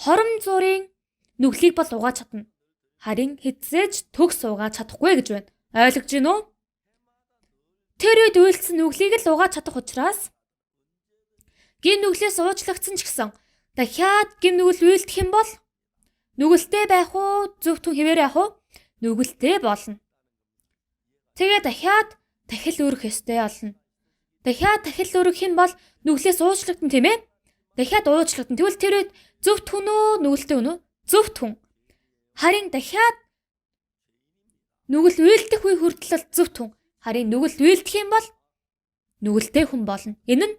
Хором зургийн нүглийг бол угааж чадна. Харин хизээж төгс угааж чадахгүй гэж байна. Ойлгож байна уу? Тэр үед үйлдсэн нүглийг л угааж чадах учраас гин нүглээс уучлагдсан ч гэсэн дахиад гин нүгэл үйлдэх юм бол нүгэлтэй байх уу, зөвхөн хэвээр явах уу? Нүгэлтэй болно. Тэгээ дахиад дахил өрөх ёстой болно. Дахиад дахил өрөх юм бол нүглээс уучлагдана тийм ээ? Дахиад уучлагдана. Тэгвэл тэр үед зөвхөн үү, нүгэлтэй үнэ? Зөвхөн. Харин дахиад нүгэл үйлдэх үе хүртэл зөвхөн. Харин нүгэл үйлдэх юм бол нүгэлтэй хүн болно. Энэ нь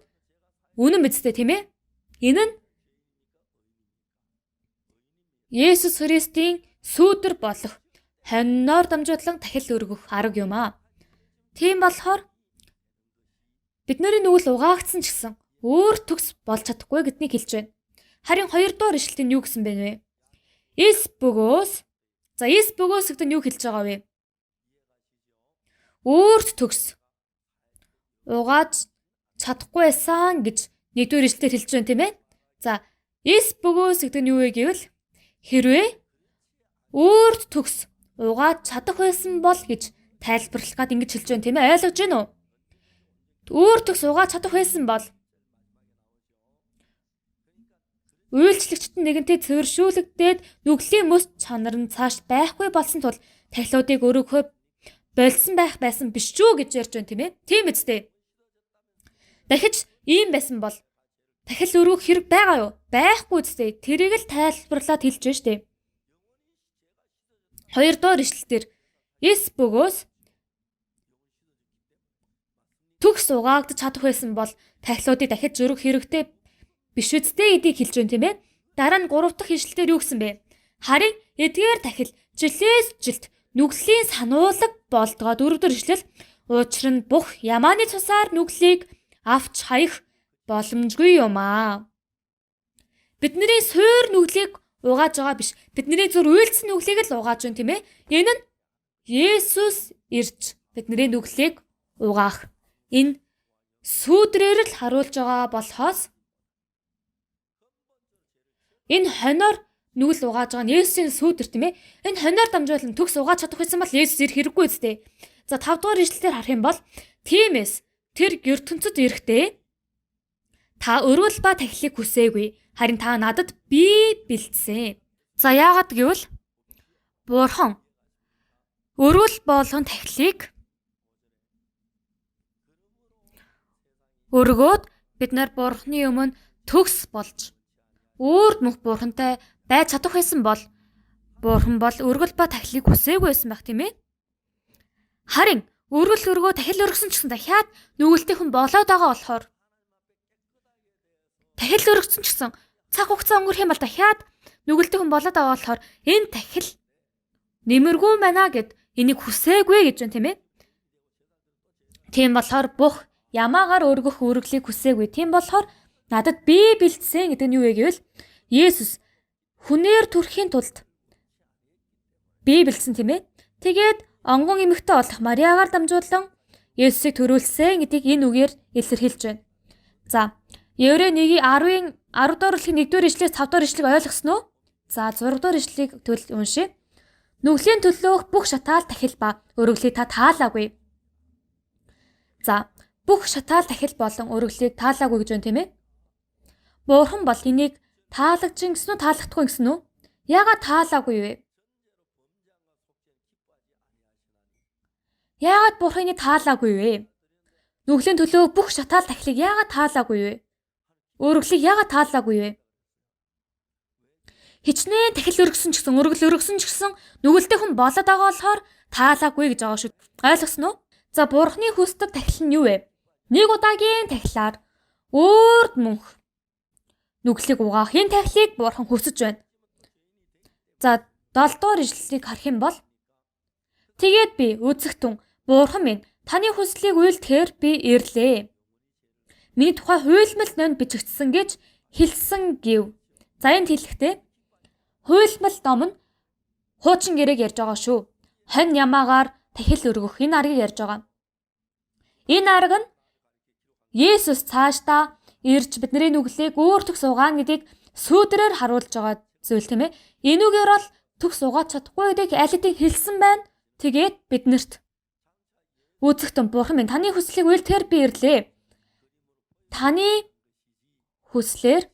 үнэн биз дээ тийм ээ? Энэ нь Есүс Христийн сүүдэр болох хоньноор дамжуулан дахил өргөх арга юм аа. Тийм болохоор бидний нүгэл угаагдсан ч гэсэн өөр төгс болж чадахгүй гэдгийг хэлж байна. Харин 2 дугаар ишлэлд юу гэсэн бэ вэ? Эс бөгөөс гэдэг нь юу хэлж байгаа вэ? Өөрт төгс угааж чадахгүй байсан гэж 1-р ишлэлээр хэлж байна тийм ээ. За эс бөгөөс гэдэг нь юу вэ гэвэл хэрвээ өөрт төгс угааж чадах байсан бол гэж тайлбарлах гээд ингэж хэлж байна тийм ээ. Ойлгож байна уу? Өөр төгс угааж чадах байсан бол үйлчлэгчд нэгэнтээ цэвэршүүлэгдээд нүглийн мөс чанар нь цааш байхгүй болсон тул тахилуудыг өргөхөө болсон байх байсан биш шүү гэж ярьж байна тийм ээ. Тийм үстэй. Дахиж ийм байсан бол дахил өргөх хэрэг байгаа юу? Байхгүй үстэй. Тэрийг л тайлбарлаад хэлж байна шүү дээ. 2 дугаар ишлэлээр эс бөгөөс төгс угаагдаж чадах байсан бол тахилуудыг дахиж өргөх хэрэгтэй биш үстэй гэдгийг хэлж байна тийм ээ. Дараа нь 3 дахь ишлэлээр юу гэсэн бэ? Харин эдгээр тахил жилээс жилд нүглийн сануулга болдгоо 4 дахь ишлэл учир нь бүх ямааны цусаар нүглийг авч хаях боломжгүй юм аа. Бидний суур нүглийг угааж байгаа биш. Бидний зүр үйлдсэн нүглийг л угааж байна тийм ээ. Энэ нь Есүс ирж бидний нүглийг угаах. Энэ сүүдрээр л харуулж байгаа болохоос энэ хоноор нүгэл угааж байгаа нь Есүсийн сүүдэр тийм ээ. Энэ хоноор дамжуулан төгс угааж чадах байсан бол Есүс ирэх хэрэггүй үстэй. За 5 дугаар ишлэлээр харах юм бол тиймээс тэр ертөнцөд ирэхдээ та өргөл ба тахилыг хүсээгүй. Харин та надад бие бэлдсэн. За яагаад гэвэл Бурхан өргөл болгон тахилыг өргөөд бид нар Бурханы өмнө төгс болж өөрт мөх Бурхантай байж чадах байсан бол Бурхан бол өргөл ба тахилыг хүсээгүй байсан байх тийм ээ. Харин өргөл өргөө тахил өргөсөн ч гэсэн дахиад нүгэлтэй хүн болоод байгаа болохоор тахил өргөсөн ч гэсэн цаг хугацаа өнгөрөх юм бол дахиад нүгэлтэй хүн болоод байгаа болохоор энэ тахил нэмэргүй байна гэд Энийг хүсээгүй гэж байна, тийм ээ. Тийм болохоор бух ямаагаар өргөх үүрглийг хүсээгүй. Тийм болохоор надад би бэлдсэн гэдэг нь юу вэ гэвэл Есүс хүнээр төрөхийн тулд би бэлдсэн, тийм ээ. Тэгээд онгон эмэгтэй болох Мариагаар дамжуулан Есүсийг төрүүлсэн гэдгийг энэ үгээр илэрхийлж байна. За, Еврей 1:10-ын 10 дугаар бүлгийн 1-р ишлээс 5 дугаар ишлэгийг ойлгосон уу? За, 6 дугаар ишлэгийг уншъя. Нүглийн төлөөх бүх шатаал тахил ба өргөлийг та таалаагүй. За, бүх шатаал тахил болон өргөлийг таалаагүй гэж байна, тийм ээ. Бурхан бол энийг таалагдсан гэсэн үү, таалагдахгүй гэсэн үү? Яагаад таалаагүй вэ? Яагаад Бурхан энийг таалаагүй вэ? Нүглийн төлөө бүх шатаал тахилыг яагаад таалаагүй вэ? Өргөлийг яагаад таалаагүй вэ? Хичнээн тахил өргөсөн ч гэсэн, өргөл өргөсөн ч гэсэн нүгэлтэй хүн болоод байгаа болохоор таалаагүй гэж байгаа шүү. Ойлгосноо? За, Бурханы хүсдэг тахил нь юу вэ? Нэг удаагийн тахилаар өөрт мөнх нүглийг угаах энэ тахилыг Бурхан хүсэж байна. За, 7 дугаар ишлэлийг харах юм бол тэгээд би үзэгтэн Бурхан минь таны хүслийг үйлдэхээр би ирлээ. Миний тухай хуйлмал нонд бичигдсэн гэж хэлсэн гэв. За, энд хэлэхдээ хуйлмал ном нь хуучин гэрээг ярьж байгаа шүү. Хонь ямаагаар тахил өргөх энэ аргыг ярьж байгаа. Энэ арга нь Есүс цаашдаа ирж бидний нүглийг өөр төгс угаана гэдгийг сүүдрээр харуулж байгаа зүйл, тийм ээ. Энүүгээр бол төгс угааж чадахгүй гэдгийг аль хэдийн хэлсэн байна. Тэгээд биднэрт үзэгтэн Бурхан минь таны хүслийг үйлдэхээр би ирлээ. Таны хүслээр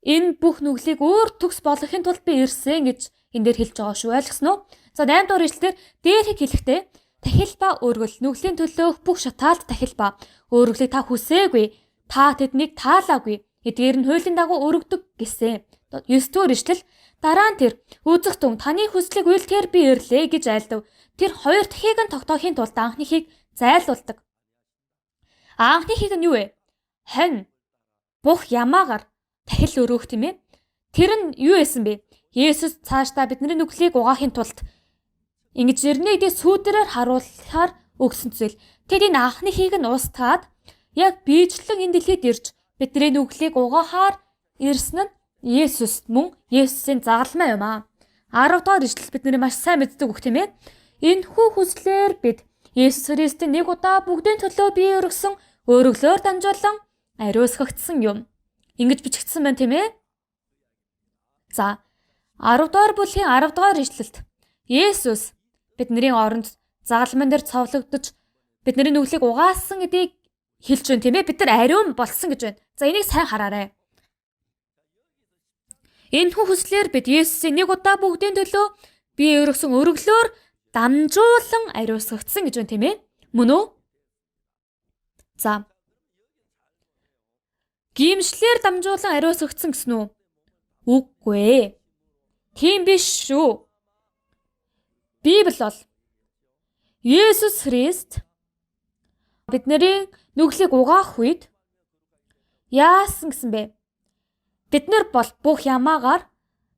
энэ бүх нүглийг өөр төгс болгохын тулд би ирсэн гэж энэ дээр хэлж байгаа шүү. Ойлгосноо? За, 8 дугаар ишлэлээр дээрх хэлэхдээ тахил ба өргөл нүглийн төлөөх бүх шатаалт тахил ба өргөлийг та хүсээгүй. Та тэднийг таалаагүй. Эдгээр нь хуулийн дагуу өргөдөг гэсэн. 9 дугаар ишлэл дараа нь тэр үзэгтэн таны хүслийг үйлдэхээр би ирлээ гэж айлдав. Тэр хоёр дахийг нь тогтоохын тулд анхныхыг зайлуулдаг. Анхныхыг нь юу вэ? Хонь бух ямаагаар тахил өргөх, тийм ээ. Тэр нь юу байсан бэ? Есүс цаашдаа бидний нүглийг угаахын тулд ингэж ирнэ гэдээ сүүдрээр харуулахаар өгсөн зүйл. Тэгэд энэ анхныхыг нь устгаад яг биечлэн энэ дэлхийд ирж бидний нүглийг угаахаар ирсэн нь Есүс мөн Есүсийн загалмай юм аа. 10 дугаар ишлэл бидний маш сайн мэддэг үг, тийм ээ. Энэхүү хүслээр бид Есүс Христийн нэг удаа бүгдийн төлөө бие өргөсөн өргөлөөр дамжуулан ариусгагдсан юм. Ингэж бичигдсэн байна, тийм ээ. За, 10 дугаар бүлгийн 10 дугаар ишлэлд Есүс бидний оронд загалмайн дээр цовлогдож бидний нүглийг угаасан гэдгийг хэлж байна, тийм ээ. Бид нар ариун болсон гэж байна. За, энийг сайн хараарай. Энэхүү хүслээр бид Есүсийн нэг удаа бүгдийн төлөө бие өргөсөн өргөлөөр дамжуулан ариусгагдсан гэж байна, тийм ээ. Мөн үү? За, гимшлэр дамжуулан ариусгагдсан гэсэн үү? Үгүй ээ. Тийм биш шүү. Библи бол Есүс Христ бидний нүглийг угаах үед яасан гэсэн бэ? Бид нар бол бүх ямаагаар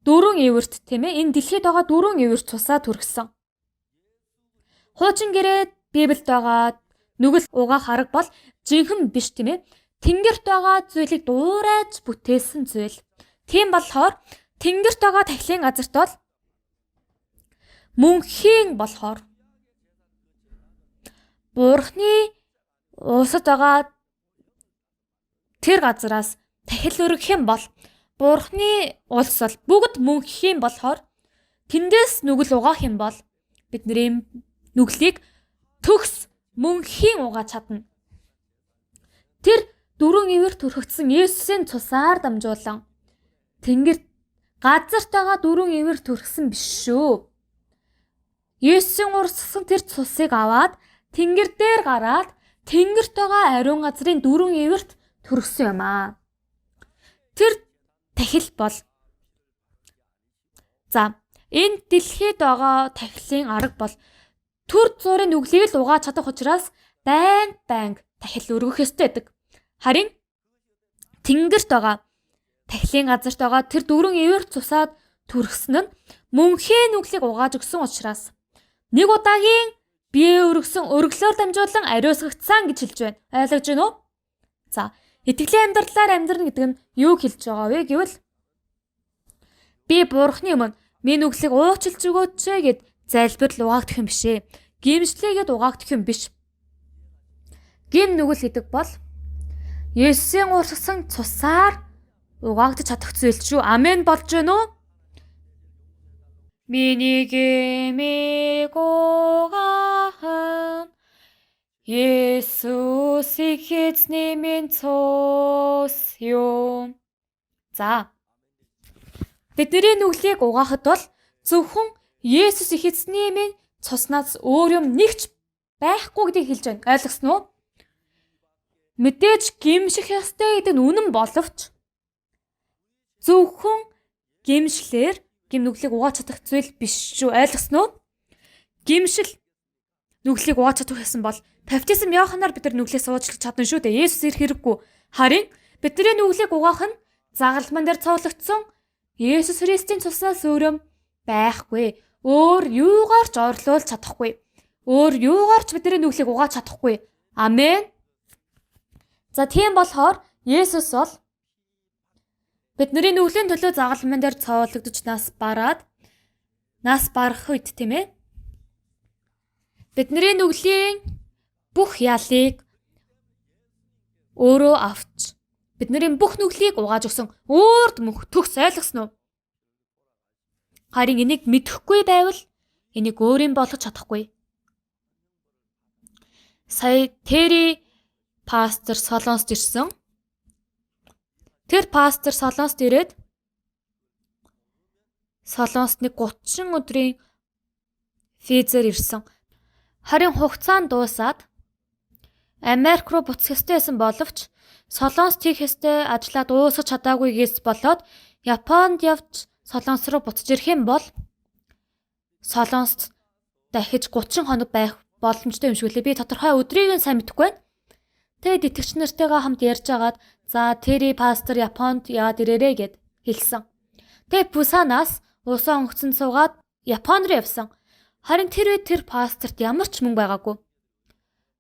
4 эверт, тийм ээ. Энэ дэлхийд байгаа 4 эверт цусаа түргсэн. Хуучин гэрээд Библиэд байгаа нүгэл угаах арга бол жинхэнэ биш, тийм ээ. Тэнгэрт байгаа зүйлийг дуурайж бүтээсэн зүйл. Тийм болохоор тэнгэрт байгаа тахилын газарт бол мөнхийн болохоор Бурхны усад байгаа тэр газараас тахил өргөх юм бол Бурхны улс бол бүгд мөнхийн болохоор тэндээс нүгэл угаах юм бол бидний нүглийг төгс мөнхийн угааж чадна. Тэр 4 ивэр төрөгдсөн Есүсийн цусаар дамжуулан тэнгэрт газарт байгаа 4 ивэр төрсөн биш шүү. Есүсийн урсгасан тэр цусыг аваад тэнгэр дээр гараад тэнгэрт байгаа ариун газрын 4 эверт төрсөн юм аа. Тэр тахил бол за энэ дэлхийд байгаа тахилын арга бол төр зургийн нүглийг л угааж чадах учраас байнга тахил өргөх ёстой байдаг. Харин тэнгэрт байгаа тахилын газарт байгаа тэр 4 эверт цусаад төрсөн нь мөнхийн нүглийг угааж өгсөн учраас Нэг удаагийн бие өргсөн өргөлөөр дамжуулан ариусгагдсан гэж хэлж байна. Ойлгож байна уу? За, итгэлийн амьдралаар амьдрна гэдэг нь юу хэлж байгаа вэ гэвэл би Бурхны өмнө минь үглийг уучлж өгөөч гэд залбирал угаагдах юм биш ээ. Гимшлээгээд угаагдах юм биш. Гим нүгэл гэдэг бол Есүсийн урсгсан цусаар угаагдаж чадах зүйл шүү. Амен болж байна уу? Миний гмийг угаан Есүсийг эзний минь цус юм. За. Бидний нүглийг угаахад бол зөвхөн Есүс их эзний минь цуснаас өөр юм нэгч байхгүй гэдгийг хэлж байна. Ойлгосноо уу? Мэдээж гимших ёстой гэдэг нь үнэн боловч зөвхөн гимшлэр гим нүглийг угааж чадах зүйл биш шүү. Ойлгосноо уу? Гимшил нүглийг угааж чадах гэсэн бол баптизм явахнаар бид нар нүглээ суучлах чадна шүү дээ. Есүс ирэх хэрэггүй. Харин бидний нүглийг угаах нь загалман дээр цовлогдсон Есүс Христийн цуснаас өөр юм байхгүй. Өөр юугаар ч орлуулж чадахгүй. Өөр юугаар ч бидний нүглийг угааж чадахгүй. Амен. За тийм болохоор Есүс бол бидний нүглийн төлөө загалман дээр цовлогдож нас барах үед тийм ээ. Бидний нүглийн бүх ялыг өөрөө авч бидний бүх нүглийг угааж өгсөн өөрд мөнх төгс. Ойлгосноо уу? Харин энийг мэдэхгүй байвал энийг өөрийн болгож чадахгүй. Сая Тэри пастор Солонгост ирсэн. Тэр пастор Солонгост ирээд Солонгост нэг 30 өдрийн визээр ирсэн. Харин хугацаа нь дуусаад Америк руу буцах ёстой байсан боловч Солонгост хийх ёстой ажлаа дуусгаж чадаагүйгээс болоод Японд явж Солонгос руу буцаж ирэх юм бол Солонгост дахиж 30 хоног байх боломжтой юм шиг лээ. Би тодорхой өдрийг нь сайн мэдэхгүй байна. Тэгээд итгэгч нартайгаа хамт ярьж агаад за Тэри пастор Японд яваад ирээрээ гэд хэлсэн. Тэгээд Пусанаас усаа онгоцон суугаад Японд руу явсан. Харин тэр пасторт ямар ч мөнгө байгаагүй.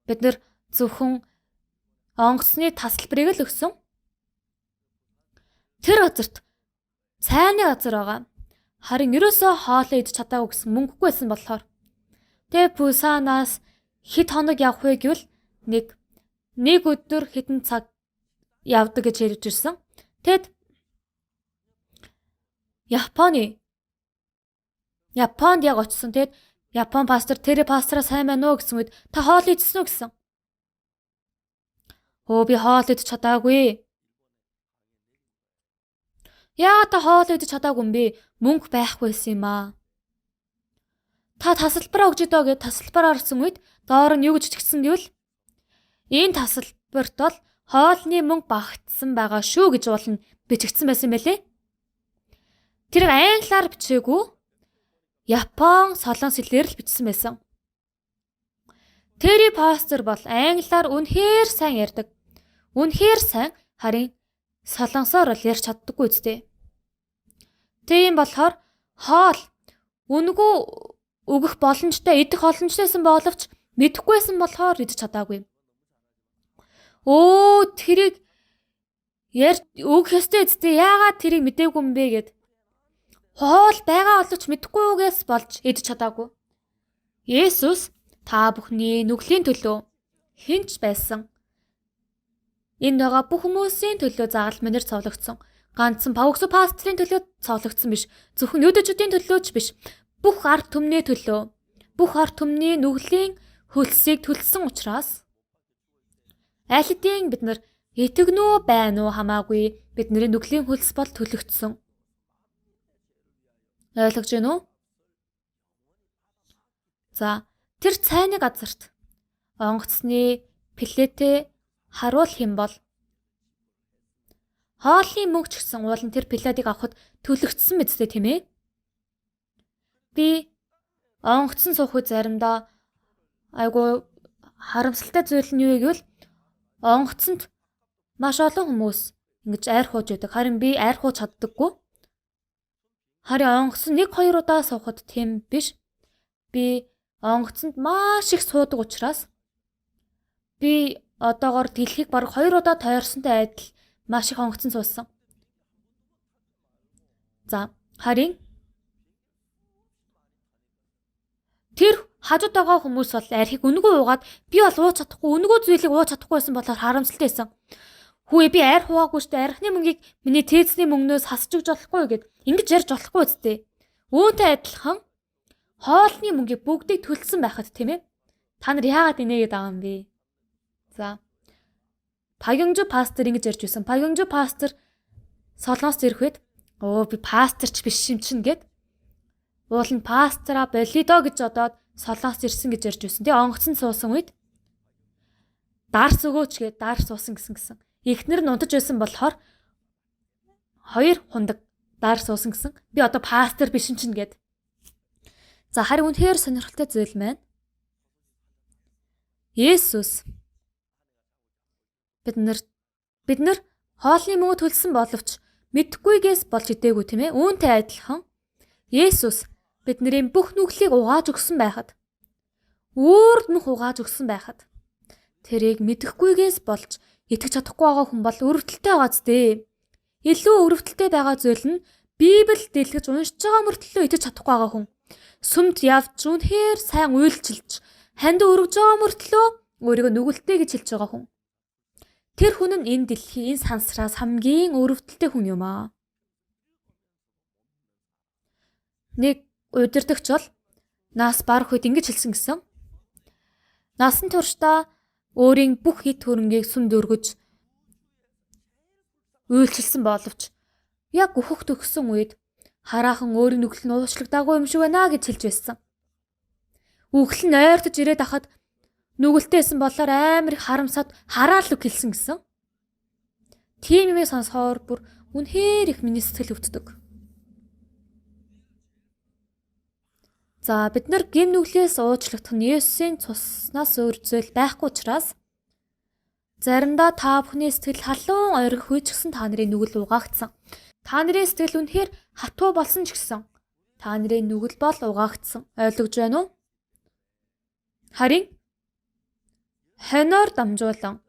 Бид нэр зөвхөн онгоцны тасалбарыг л өгсөн. Тэр газарт цайны газар байгаа. Харин ерөөсөө хоолоо идэж чадаагүй гэсэн мөнгөгүй байсан болохоор. Тэгээд Пусанаас хэд хоног явах вэ гэвэл нэг өдөр хэдэн цаг явдаг гэж ярьж ирсэн. Тэгэд Японд яг очсон. Тэгэд Япон пастор Тэри пастораа сайн байна уу гэсэн үед та хоол идсэн үү гэсэн. Би хоол идэж чадаагүй. Яа та хоол идэж чадаагүй юм бэ? Мөнгө байхгүйсэн юм аа. Та тасалбараа өгч идөө гэд тасалбараа орсон үед доор нь юу гэж бичсэн гэвэл энэ тасалбарт бол хоолны мөнгө багтсан байгаа шүү гэж уулна бичигдсэн байсан байлээ. Тэр англиар бичээгүй Япон солонгос хэлээр л бичсэн байсан. Тэри пастор бол англиар үнэхээр сайн ярьдаг. Үнэхээр сайн, харин солонгосоор бол ярьж чаддаггүй үстэй. Тийм болохоор хоол үнэгүй өгөх боломжтой, идэх боломжтойсэн боловч мэдэхгүйсэн болохоор идэж чадаагүй. Тэрийг өгөх ёстой үстэй. Яагаад тэрийг мэдээгүй юм бэ гэд. Хоол байгаа боловч мэдэхгүйгээс болж идэж чадаагүй. Есүс та бүхний нүглийн төлөө хинч байсан. Энд байгаа бүх хүмүүсийн төлөө загалман дээр цовлогдсон. Ганцхан Павгсу пастрын төлөө цовлогдсон биш. Зөвхөн юудэчүүдийн төлөө ч биш. Бүх ард түмний төлөө. Бүх ард түмний нүглийн хөлсийг төлсөн учраас аль хэдийн бид нар итгэнүү байна уу хамаагүй бидний нүглийн хөлс бол төлөгдсөн. Ойлгож байна уу? За, тэр цайны газарт онгоцны плетэ харуулах юм бол хоолны мөнгө ч гэсэн уулын тэр плетыг авахд төлөгдсөн мэт тийм ээ. Би онгоцон суух үе заримдаа айгу харамсалтай зүйл нь юу гэвэл онгоцонд маш олон хүмүүс ингэж айр хууж байдаг. Харин би айр хууж чаддаггүй. Харин онгоцон 1-2 удаа суухад тийм биш. Би Онгоцонд маш их суудаг учраас би одоогоор дэлхийг бараг 2 удаа тойрсонтой адил маш их онгоцон суусан. За харин тэр хажууд байгаа хүмүүс бол архийг өнгөө уугаад би бол ууж чадахгүй, өнгөө зүйлийг ууж чадахгүй байсан болохоор харамсалтай байсан. Хүүе би арх хууаагүй штэ, архны мөнгийг миний тээцний мөнгнөөс хасч өгч болохгүй гэд ингэж ярьж болохгүй үсттэй. Үүнтэй адилхан хоолны мөнгийг бүгдийг төлсөн байхад тийм ээ. Та нар яагаад инээгээд байгаа юм бэ? За. Пагюнжу пастор ингэж ярьж байсан. Пагюнжу пастор Солонгост ирэх үед би пасторч биш юм чинь гэд уул нь пастора болидо гэж одоод Солонгост ирсэн гэж ярьж байсан. Тэгээ онгоцон суусан үед дарс өгөөч гэд дарс суусан гэсэн. Эхнэр нь унтаж байсан болохоор 2 хундаг дарс суусан гэсэн. Би одоо пастор биш юм чинь гэд. За харин үнэхээр сонирхолтой зүйл маань Есүс бид нар хоолны мөнгө төлсөн боловч мэдхгүйгээс болж идээгүй тийм ээ. Үүнтэй адилхан Есүс бидний бүх нүглийг угааж өгсөн байхад өөр нүх угааж өгсөн байхад тэрийг мэдэхгүйгээс болж итгэж чадахгүй байгаа хүн бол өрөвдөлтэй байгаа зү. Илүү өрөвдөлтэй байгаа зүйл нь Библийг дэлгэж уншиж байгаа мөртлөө итгэж чадахгүй байгаа хүн. Сүмд явж үнэхээр сайн уйлчилж ханд өргөж байгаа мөртлөө өөрийгөө нүгэлтэй гэж хэлж байгаа хүн. Тэр хүн нь энэ дэлхийн сансраас хамгийн өрөвдөлтэй хүн юм аа. Нэг удирдагч бол нас барах үед ингэж хэлсэн гэсэн. Насан туршдаа өөрийн бүх эд хөрөнгийг сүмд өргөж үйлчилсэн боловч яг өөхөх төгсөн үед хараахан өөрийн нүгэл нь уучлагдаагүй юм шиг байна гэж хэлж байсан. Үхэл нь ойртож ирээд ахад нүгэлтэйсэн болохоор амар их харамсаад хараал үг хэлсэн гэсэн. Тийм юмээ сонсохоор бүр үнэхээр их миний сэтгэл өвддөг. За бид нар гэм нүглээс уучлагдах нь Есүсийн цуснаас өөр зүйл байхгүй учраас заримдаа та бүхний сэтгэл халуун ойрох үе ч гэсэн та нарын нүгэл угаагдсан. Та нарын сэтгэл үнэхээр хатуу болсон ч гэсэн та нарын нүгэл бол угаагдсан. Ойлгож байна уу? Харин хоноор дамжуулан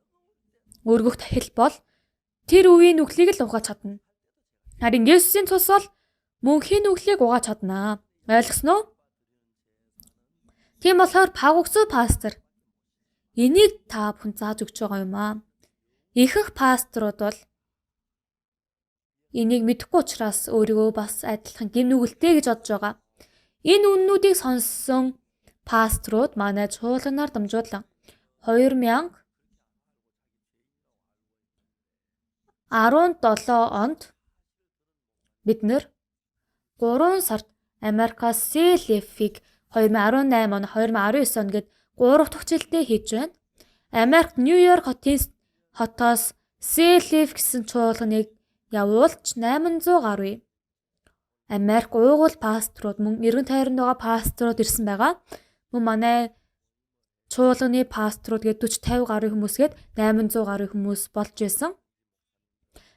өргөх тахил бол тэр үеийн нүглийг л угааж чадна. Харин Есүсийн цус бол мөнхийн нүглийг угааж чаднаа. Ойлгосноо? Тийм болохоор Павгуцу пастор энийг та бүхэн зааж өгч байгаа юм аа. Ихэнх пасторууд бол энийг мэдэхгүй учраас өөрийгөө бас адилхан гэм нүгэлтэй гэж бодож байгаа. Энэ үннүүдийг сонссон пасторууд манай чуулганаар дамжуулан 2017 онд бид нэр 3 сард Америкаас CLF-ийг 2018 он 2019 он гээд 3 дахь жилдээ хийж байна. Америк Нью-Йорк хотоос CLF гэсэн чуулганыг явуулж 800 гаруй Америк уугуул пасторууд мөн эргэн тойронд байгаа пасторууд ирсэн байгаа. Мөн манай чуулганы пасторууд гээд 40-50 гаруй хүмүүсгээд 800 гаруй хүмүүс болж байсан.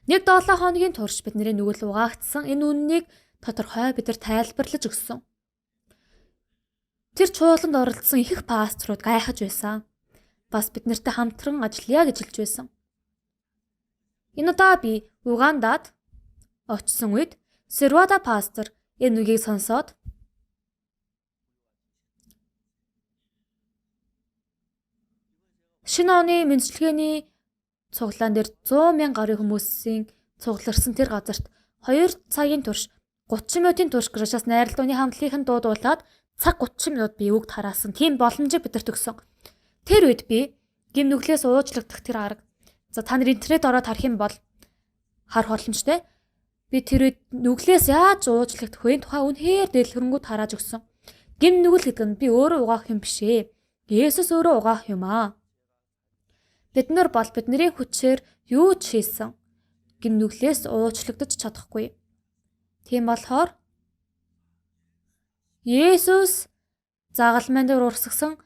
1-7 хоногийн турш бидний нүгэл угаагдсан энэ үннийг тодорхой бид нар тайлбарлаж өгсөн. Тэр чуулганд оролцсон их пасторууд гайхаж байсан. Бас бид нартай хамтран ажиллая гэж хэлж байсан. Энэ удаа би Угандад очсон үед Сервада пастор энэ үгийг сонсоод шинэ оны мэндчилгээний цуглаан дээр 100,000 гаруй хүмүүсийн цугларсан тэр газарт 2 цагийн турш 30 минутын турш грашаас найралдууны хамтлагийн дуудуулаад цаг 30 минут би үгд хараасан. Тийм боломжийг бидэрт өгсөн. Тэр үед би гэм нүглээс уучлагдах тэр арга. За та нар интернет ороод харах юм бол харах боломжтой. Би тэр үед нүглээс яаж уучлагдах вэ? Тухай үнэхээр дэлгэрэнгүй тарааж өгсөн. Гэм нүгэл гэдэг нь би өөрөө угаах юм биш ээ. Есүс өөрөө угаах юм аа. Бид нар бол бидний хүчээр юу ч хийсэн гэм нүглээс уучлагдаж чадахгүй. Тийм болохоор Есүс загалмайн дээр урсгасан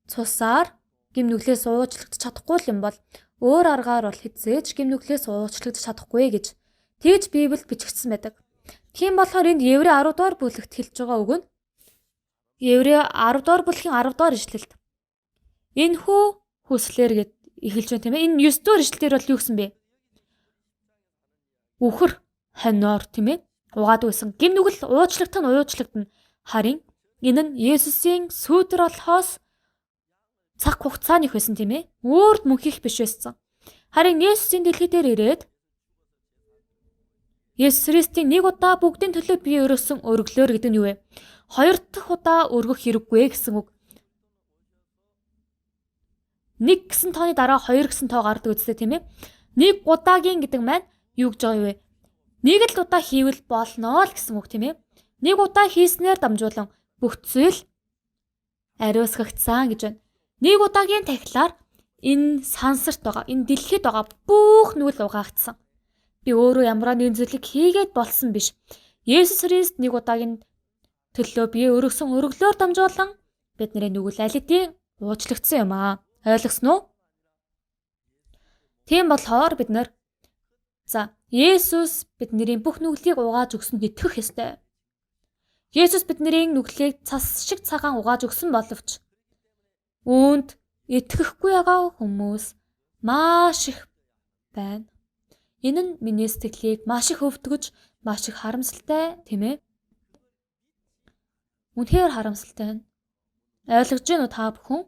цусаар гэм нүглээс уучлагдаж чадахгүй юм бол өөр аргаар бол хэзээж гэм нүглээс уучлагдаж чадахгүй гэж тэгж Библиэд бичигдсэн байдаг. Тийм болохоор энд Еврей 10 дугаар бүлэгт хэлж байгаа үг нь Еврей 10 дугаар бүлгийн 10 дугаар ишлэлд энэхүү хүслээр гэд эхэлж байна тийм ээ. Энэ 9 дугаар ишлэлээр бол юу гэсэн бэ? Үхэр хоноор тийм ээ угаадаг байсан. Гим нүгэл уучлагдана. Харин энэ нь Есүсийн сүүдэр болохоос цаг хугацааны байсан тийм ээ. Өөрт мөнхийх биш байсан. Харин Есүсийн дэлхий дээр ирээд Есүс Христийн нэг удаа бүгдийн төлөө бие өргөсөн өргөлөөр гэдэг нь юу вэ? Хоёр дахь удаа өргөх хэрэггүй гэсэн үг. Нэг гэсэн тооны дараа хоёр гэсэн тоо гардаг үстэй тийм ээ. Нэг удаагийн гэдэг маань юу гэж байгаа юм бэ? Нэг л удаа хийвэл болно л гэсэн үг тийм ээ. Нэг удаа хийснээр дамжуулан бүх зүйл ариусгагдсан гэж байна. Нэг удаагийн тахилаар энэ сансарт байгаа, энэ дэлхийд байгаа бүх нүгэл угаагдсан. Би өөрөө ямар нэгэн зүйлийг хийгээд болсон биш. Есүс Христ нэг удаагийн төлөө бие өргөсөн өргөлөөр дамжуулан бидний нүгэл аль хэдийн уучлагдсан юм аа. Ойлгосноо уу? Тийм болохоор бид нар Есүс бидний бүх нүглийг угааж өгсөнд итгэх ёстой. Есүс бидний нүглийг цас шиг цагаан угааж өгсөн боловч үүнд итгэхгүй байгаа хүмүүс маш их байна. Энэ нь миний сэтгэлийг маш их өвдгөж, маш их харамсалтай тийм ээ. Үнэхээр харамсалтай байна. Ойлгож байна уу та бүхэн?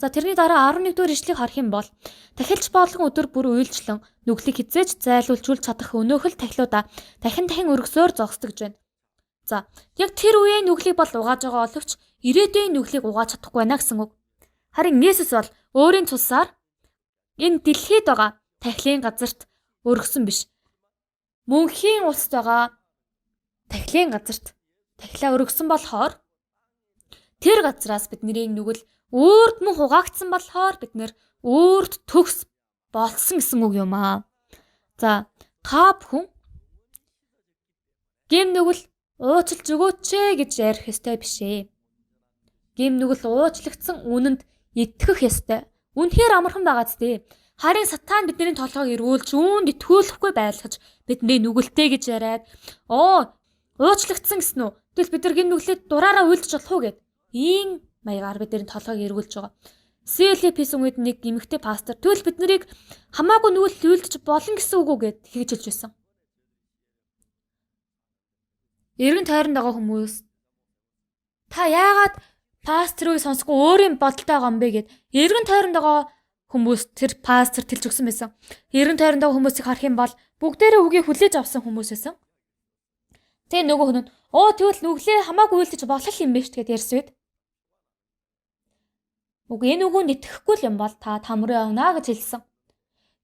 Тэрний дараа 11 дугаар ишлэгийг харах юм бол тахилч боолгон өдөр бүр үйлчлэн нүглийг хизээж зайлуулжуулж чадах өнөөхөл тахилуудаа дахин өргөсөөр зогсдог гэж байна. Яг тэр үеийн нүглийг бол угааж байгаа боловч ирээдүйн нүглийг угааж чадахгүй байна гэсэн үг. Харин Есүс бол өөрийн тусаар энэ дэлхийд байгаа тахилын газарт өргөсөн биш. Мөнхийн улсад байгаа тахилын газарт тахилаа өргөсөн болохоор тэр газраас бидний нүгэл өөрт мөн хугаагдсан болохоор бид нэр өөрт төгс болсон гэсэн үг юм аа. Та бүхэн гим нүгэл уучлж өгөөч гэж ярих ёстой биш ээ. Гим нүгэл уучлагдсан үнэнд итгэх ёстой. Үнэхээр амархан байгаа зү. Харин сатан бидний толгойг эргүүлж үүнд итгүүлэхгүй байлгаж бидний нүгэлтэй гэж яриад уучлагдсан гэсэн үү? Тэгвэл бид нар гим нүглээд дураараа үйлдэж болох уу гэд ийм маягаар бидний толгойг эргүүлж байгаа. CLP-ийн үед нэг эмэгтэй пастор тэгвэл бид нарыг хамаагүй нүгэл үйлдэж болно гэсэн үг үү гэд хийж хэлж байсан. Эргэн тойронд байгаа хүмүүс та яагаад пасторыг сонсохгүй өөрийн бодолтой байгаа юм бэ гэд эргэн тойронд байгаа хүмүүс тэр пастор тэлж өгсөн байсан. Эргэн тойронд байгаа хүмүүсийг харах юм бол бүгдээрээ үгийг хүлээж авсан хүмүүс байсан. Тэгээ нөгөө хүн нь тэгвэл нүглээ хамаагүй үйлдэж болох юм биш гэд ярьсан үед энэ үгэнд итгэхгүй юм бол та руу явна гэж хэлсэн.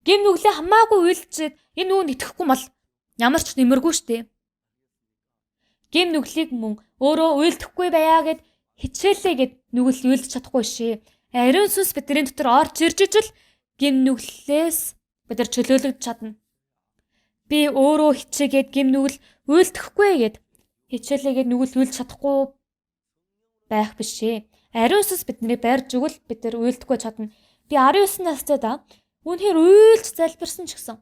Гим нүглээ хамаагүй үйлдчихэд энэ үгэнд итгэхгүй бол ямар ч нэмэргүй штэ. Гим нүглийг мөн өөрөө үйлдэхгүй байя гэд хичээлээ гэд нүгэл үйлдэж чадахгүй шээ. Ариун сүнс бидний дотор орж ирж ижил гим нүглээс бид нар чөлөөлөгдөж чадна. Би өөрөө хичээгээд гим нүгэл үйлдэхгүй гэд хичээлээгээд нүгэл үйлдэж чадахгүй байх биш шээ. Ариун сүнс бидний барьж өгвөл бид нар үйлдэхгүй чадна. Би 19 настай үнэхээр үйлж залбирсан ч гэсэн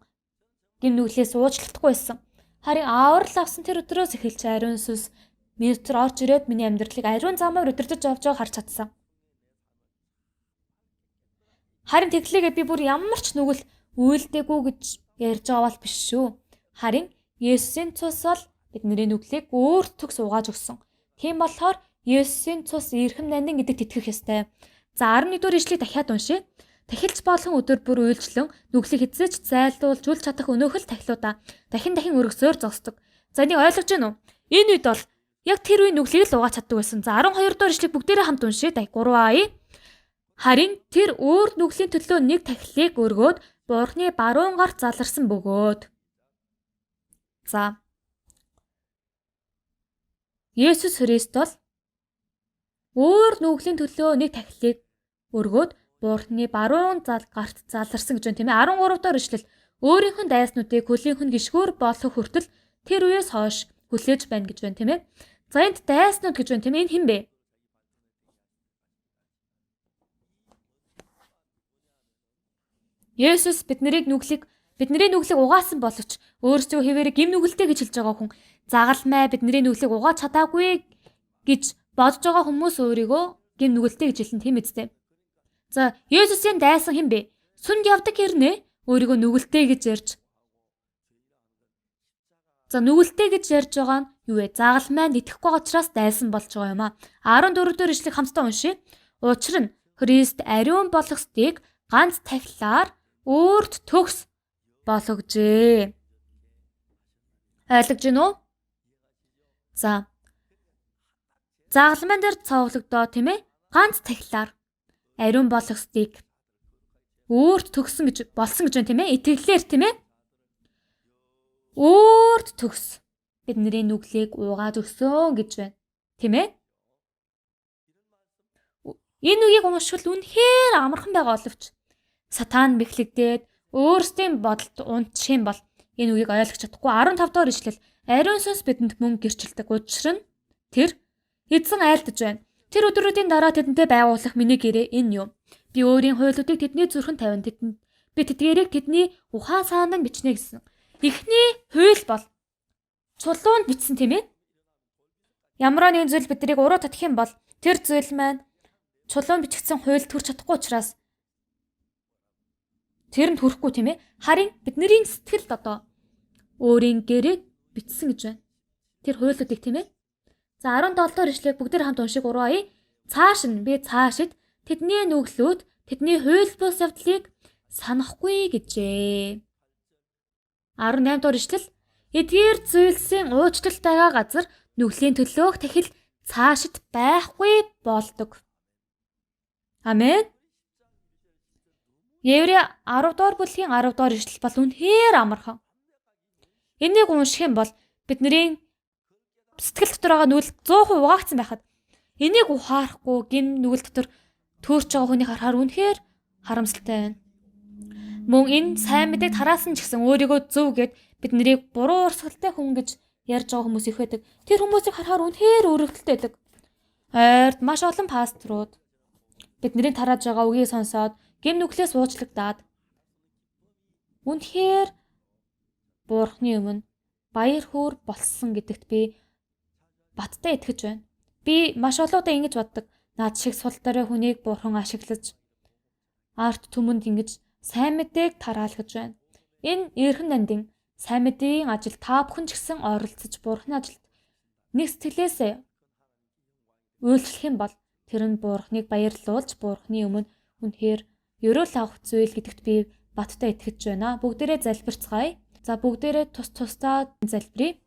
гим нүглээс уучлахгүй байсан. Харин аврал авсан тэр өдрөөс эхэлж ариун сүнс миний дотор орж ирээд миний амьдралыг ариун замаар удирдах явж байгааг харж чадсан. Харин тэглээгээ би бүр ямар ч нүгэл үйлдэггүй гэж ярьж байгаа бол биш шүү. Харин Есүсийн цус бол бидний нүглийг өөрт төгс угааж өгсөн. Тийм болохоор Есүсийн цус эрхэм нандин гэдэгт итгэх ёстой. 11 дугаар ишлэгийг дахиад уншъя. Тахилч боолгон өдөр бүр үйлчлэн нүглийг хизээж зайлуулж чадах өнөөхөл тахилуудаа дахин өргөсөөр зогсдог. Энийг ойлгож байна уу? Энэ үед бол яг тэр үеийн нүглийг л угааж чаддаг байсан. 12 дугаар ишлэгийг бүгдээрээ хамт уншъя. 3А. Харин тэр өөр нүглийн төлөө нэг тахилыг өргөөд Бурхны баруун гарт заларсан бөгөөд. Есүс Христ бол өөр нүглийн төлөө нэг тахилыг өргөөд Бурхны баруун гарт заларсан гэж байна тийм ээ. 13 дугаар ишлэл өөрийнх нь дайснуудыг хөлийнх нь гიშгүүр болох хүртэл тэр үеэс хойш хүлээж байна гэж байна тийм ээ. Энд дайснууд гэж байна тийм ээ. Энэ хэн бэ? Есүс бидний нүглийг угаасан боловч өөрсдөө хэвээр гим нүгэлтэй гэж хэлж байгаа хүн загалмай бидний нүглийг угааж чадаагүй гэж бодож байгаа хүмүүс өөрийгөө гин нүгэлтэй гэж хэлнэ тийм үстэй. За, Есүсийн дайсан хэн бэ? Сүнд явдаг хэрнээ өөрийгөө нүгэлтэй гэж ярьж. За, нүгэлтэй гэж ярьж байгаа нь юу вэ? Загалмайд итгэхгүй байгаа учраас дайсан болж байгаа юм аа. 14 дэх ишлэгийг хамтдаа уншъя. Учир нь Христ ариун болгосдыг ганц тахилаар өөрт төгс болгожээ. Ойлгож байна уу? За. Загалмайн дээр цовлогдоо тийм ээ? Ганц тахилаар ариун болгосдыг өөрт төгсөн гэж болсон гэж байна тийм ээ? Итгэлээр тийм ээ? Өөрт төгс. Бидний нүглийг уугаад өгсөн гэж байна. Тийм ээ? Энэ үгийг уншвал үнэхээр амархан байгаа боловч сатан бэхлэгдээд өөрсдийн бодолд унтчих юм бол энэ үгийг ойлгож чадахгүй. 15 дахь ишлэл ариун сүнс бидэнд мөн гэрчилдэг. Учир нь тэр эзэн айлдаж байна. Тэр өдрүүдийн дараа тэдэнтэй байгуулах миний гэрээ энэ юм. Би өөрийн хуйлуудыг тэдний зүрхэнд тавина. Би тэдгээрийг тэдний ухаан саанд бичнэ гэсэн. Эхний хууль бол чулуунд бичсэн тийм ээ. Ямар нэгэн зүйл биднийг уруу татах юм бол тэр зүйл маань чулуунд бичигдсэн хуульд хүрч чадахгүй учраас тэрэнд хүрэхгүй тийм ээ. Харин бидний сэтгэлд одоо өөрийн гэрээг бичсэн гэж байна. Тэр хуйлуудыг тийм ээ. За 17 дахь ишлэгийг бүгд хамт уншиг урууя. Цааш нь би цаашид тэдний нүглүүд тэдний хууль бус явдлыг санахгүй гэжээ. 18 дахь ишлэл эдгээр зүйлсийн уучлалтайгаа газар нүглийн төлөөх тахил цаашид байхгүй болдог. Амен. Еврей 10 дугаар бүлгийн 10 дугаар ишлэл бол үнэхээр амархан. Энийг унших юм бол бидний сэтгэл дотор байгаа нүгэл 100% угаагдсан байхад энийг ухаарахгүй гин нүгэл дотор төөрч байгаа хүнийг харахаар үнэхээр харамсалтай байна. Мөн энэ сайн мэдээг тараасан ч гэсэн өөрийгөө зөв гэд бид нарыг буруу урсгалтай хүн гэж ярьж байгаа хүмүүс их байдаг. Тэр хүмүүсийг харахаар үнэхээр өрөвдөлтэй байдаг. Ойрд маш олон пасторууд бидний тарааж байгаа үгийг сонсоод гин нүглээс уучлагдаад үнэхээр Бурхны өмнө баяр хөөр болсон гэдэгт би баттай итгэж байна. Би маш олоодаа ингэж боддог. Наад шиг сул дорой хүнийг Бурхан ашиглаж арт түмэнд ингэж сайн мэдээг тараалгаж байна. Энэ эрхэн нандин сайн мэдээний ажил та бүхэн ч гэсэн оролцож Бурхны ажилд нэг сэтгэлээсээ үйлчлэх юм бол тэр нь Бурхныг баярлуулж Бурхны өмнө үнэхээр ерөөл авах зүйл гэдэгт би баттай итгэж байна. Бүгдээрээ залбирцгаая. За бүгдээрээ тус тусдаа залбирая.